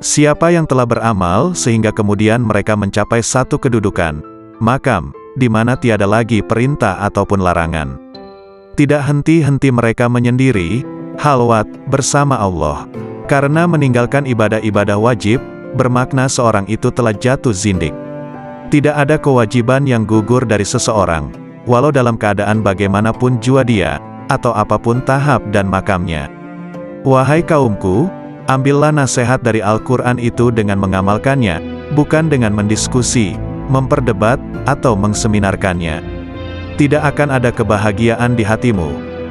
Siapa yang telah beramal sehingga kemudian mereka mencapai satu kedudukan, makam, di mana tiada lagi perintah ataupun larangan. Tidak henti-henti mereka menyendiri, halwat, bersama Allah. Karena meninggalkan ibadah-ibadah wajib, bermakna seorang itu telah jatuh zindik. Tidak ada kewajiban yang gugur dari seseorang, walau dalam keadaan bagaimanapun jua dia, atau apapun tahap dan makamnya. Wahai kaumku, ambillah nasihat dari Al-Quran itu dengan mengamalkannya, bukan dengan mendiskusi, memperdebat, atau mengseminarkannya. Tidak akan ada kebahagiaan di hatimu,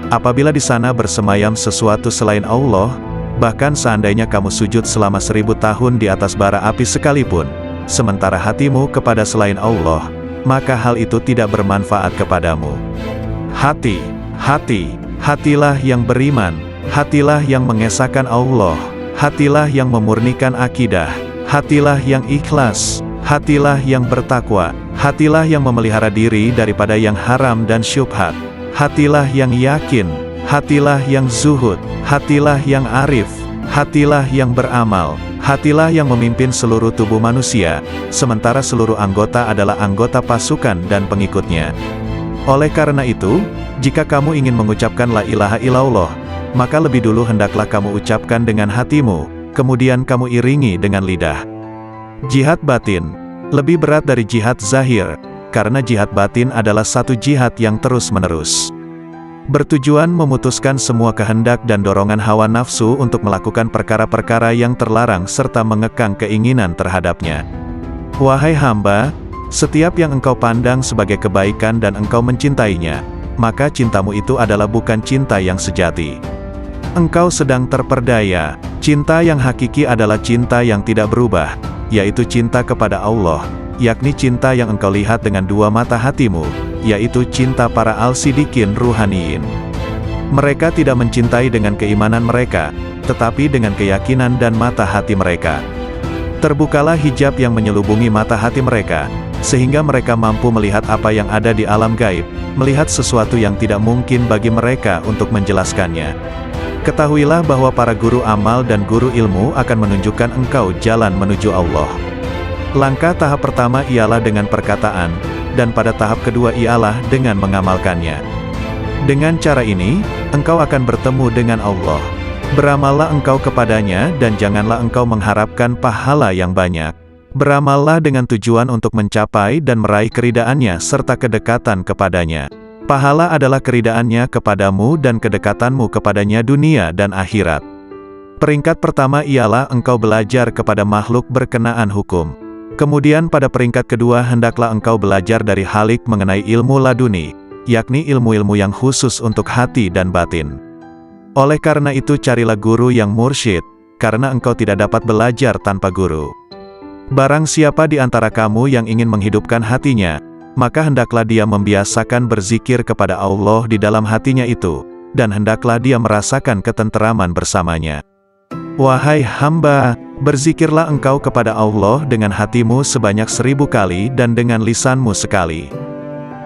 apabila di sana bersemayam sesuatu selain Allah. Bahkan seandainya kamu sujud selama 1000 tahun di atas bara api sekalipun, sementara hatimu kepada selain Allah, maka hal itu tidak bermanfaat kepadamu. Hatilah yang beriman, hatilah yang mengesahkan Allah, hatilah yang memurnikan akidah, hatilah yang ikhlas, hatilah yang bertakwa, hatilah yang memelihara diri daripada yang haram dan syubhat, hatilah yang yakin, hatilah yang zuhud, hatilah yang arif, hatilah yang beramal, hatilah yang memimpin seluruh tubuh manusia, sementara seluruh anggota adalah anggota pasukan dan pengikutnya. Oleh karena itu, jika kamu ingin mengucapkan la ilaha illallah, maka lebih dulu hendaklah kamu ucapkan dengan hatimu, kemudian kamu iringi dengan lidah. Jihad batin lebih berat dari jihad zahir, karena jihad batin adalah satu jihad yang terus-menerus, bertujuan memutuskan semua kehendak dan dorongan hawa nafsu untuk melakukan perkara-perkara yang terlarang serta mengekang keinginan terhadapnya. Wahai hamba, setiap yang engkau pandang sebagai kebaikan dan engkau mencintainya, maka cintamu itu adalah bukan cinta yang sejati. Engkau sedang terperdaya. Cinta yang hakiki adalah cinta yang tidak berubah, yaitu cinta kepada Allah, yakni cinta yang engkau lihat dengan dua mata hatimu, yaitu cinta para al-sidikin ruhaniyin. Mereka tidak mencintai dengan keimanan mereka, tetapi dengan keyakinan dan mata hati mereka. Terbukalah hijab yang menyelubungi mata hati mereka, sehingga mereka mampu melihat apa yang ada di alam gaib, melihat sesuatu yang tidak mungkin bagi mereka untuk menjelaskannya. Ketahuilah bahwa para guru amal dan guru ilmu akan menunjukkan engkau jalan menuju Allah. Langkah tahap pertama ialah dengan perkataan, dan pada tahap kedua ialah dengan mengamalkannya. Dengan cara ini, engkau akan bertemu dengan Allah. Beramallah engkau kepadanya dan janganlah engkau mengharapkan pahala yang banyak. Beramallah dengan tujuan untuk mencapai dan meraih keridaannya serta kedekatan kepadanya. Pahala adalah keridaannya kepadamu dan kedekatanmu kepadanya dunia dan akhirat. Peringkat pertama ialah engkau belajar kepada makhluk berkenaan hukum. Kemudian pada peringkat kedua hendaklah engkau belajar dari Halik mengenai ilmu laduni, yakni ilmu-ilmu yang khusus untuk hati dan batin. Oleh karena itu carilah guru yang mursyid, karena engkau tidak dapat belajar tanpa guru. Barang siapa di antara kamu yang ingin menghidupkan hatinya, maka hendaklah dia membiasakan berzikir kepada Allah di dalam hatinya itu, dan hendaklah dia merasakan ketenteraman bersamanya. Wahai hamba, berzikirlah engkau kepada Allah dengan hatimu sebanyak 1000 kali dan dengan lisanmu sekali.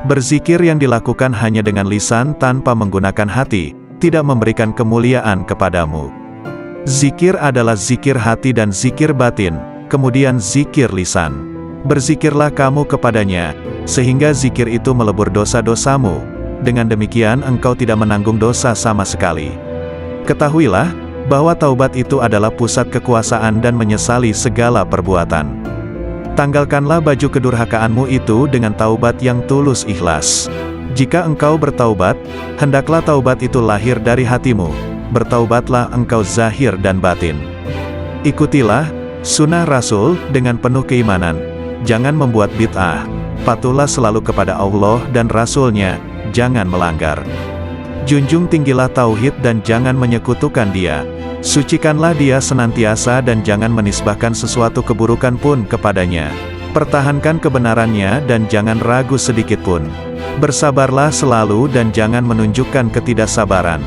Berzikir yang dilakukan hanya dengan lisan tanpa menggunakan hati, tidak memberikan kemuliaan kepadamu. Zikir adalah zikir hati dan zikir batin, kemudian zikir lisan. Berzikirlah kamu kepadanya, sehingga zikir itu melebur dosa-dosamu. Dengan demikian engkau tidak menanggung dosa sama sekali. Ketahuilah, bahwa taubat itu adalah pusat kekuasaan dan menyesali segala perbuatan. Tanggalkanlah baju kedurhakaanmu itu dengan taubat yang tulus ikhlas. Jika engkau bertaubat, hendaklah taubat itu lahir dari hatimu. Bertaubatlah engkau zahir dan batin. Ikutilah sunnah Rasul dengan penuh keimanan. Jangan membuat bid'ah. Patuhlah selalu kepada Allah dan Rasul-Nya, jangan melanggar. Junjung tinggilah tauhid dan jangan menyekutukan Dia. Sucikanlah Dia senantiasa dan jangan menisbahkan sesuatu keburukan pun kepadanya. Pertahankan kebenarannya dan jangan ragu sedikit pun. Bersabarlah selalu dan jangan menunjukkan ketidaksabaran.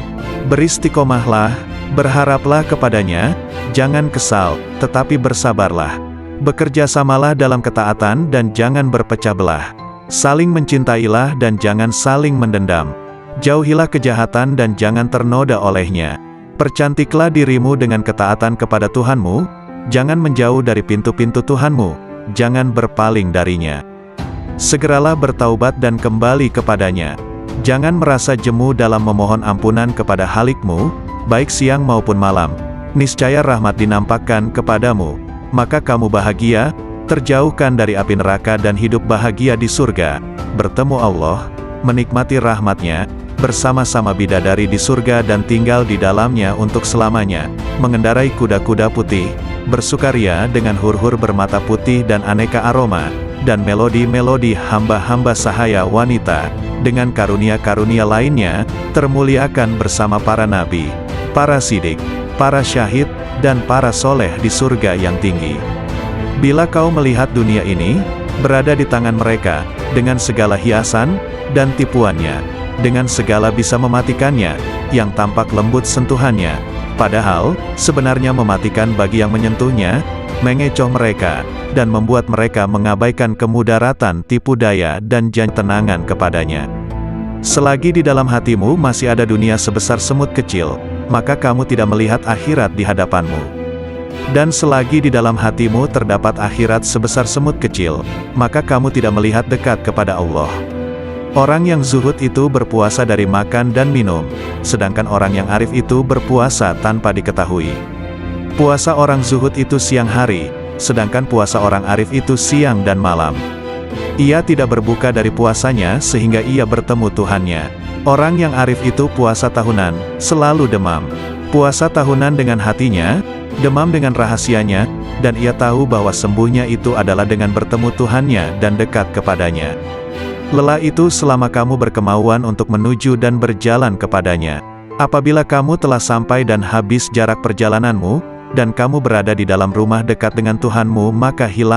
Beristiqomahlah, berharaplah kepadanya, jangan kesal, tetapi bersabarlah. Bekerjasamalah dalam ketaatan dan jangan berpecah belah. Saling mencintailah dan jangan saling mendendam. Jauhilah kejahatan dan jangan ternoda olehnya. Percantiklah dirimu dengan ketaatan kepada Tuhanmu, jangan menjauh dari pintu-pintu Tuhanmu, jangan berpaling darinya. Segeralah bertaubat dan kembali kepadanya. Jangan merasa jemu dalam memohon ampunan kepada Halikmu, baik siang maupun malam. Niscaya rahmat dinampakkan kepadamu, maka kamu bahagia, terjauhkan dari api neraka dan hidup bahagia di surga, bertemu Allah, menikmati rahmatnya, bersama-sama bidadari di surga dan tinggal di dalamnya untuk selamanya, mengendarai kuda-kuda putih, bersukaria dengan hur-hur bermata putih dan aneka aroma, dan melodi-melodi hamba-hamba sahaya wanita, dengan karunia-karunia lainnya, termuliakan bersama para nabi, para sidik, para syahid, dan para soleh di surga yang tinggi. Bila kau melihat dunia ini, berada di tangan mereka, dengan segala hiasan dan tipuannya, dengan segala bisa mematikannya, yang tampak lembut sentuhannya, padahal sebenarnya mematikan bagi yang menyentuhnya, mengecoh mereka, dan membuat mereka mengabaikan kemudaratan tipu daya dan janji tenangan kepadanya. Selagi di dalam hatimu masih ada dunia sebesar semut kecil, maka kamu tidak melihat akhirat di hadapanmu. Dan selagi di dalam hatimu terdapat akhirat sebesar semut kecil, maka kamu tidak melihat dekat kepada Allah. Orang yang zuhud itu berpuasa dari makan dan minum, sedangkan orang yang arif itu berpuasa tanpa diketahui. Puasa orang zuhud itu siang hari, sedangkan puasa orang arif itu siang dan malam. Ia tidak berbuka dari puasanya sehingga ia bertemu Tuhannya. Orang yang arif itu puasa tahunan, selalu demam. Puasa tahunan dengan hatinya, demam dengan rahasianya, dan ia tahu bahwa sembuhnya itu adalah dengan bertemu Tuhannya dan dekat kepadanya. Lelah itu selama kamu berkemauan untuk menuju dan berjalan kepadanya. Apabila kamu telah sampai dan habis jarak perjalananmu, dan kamu berada di dalam rumah dekat dengan Tuhanmu, maka hilang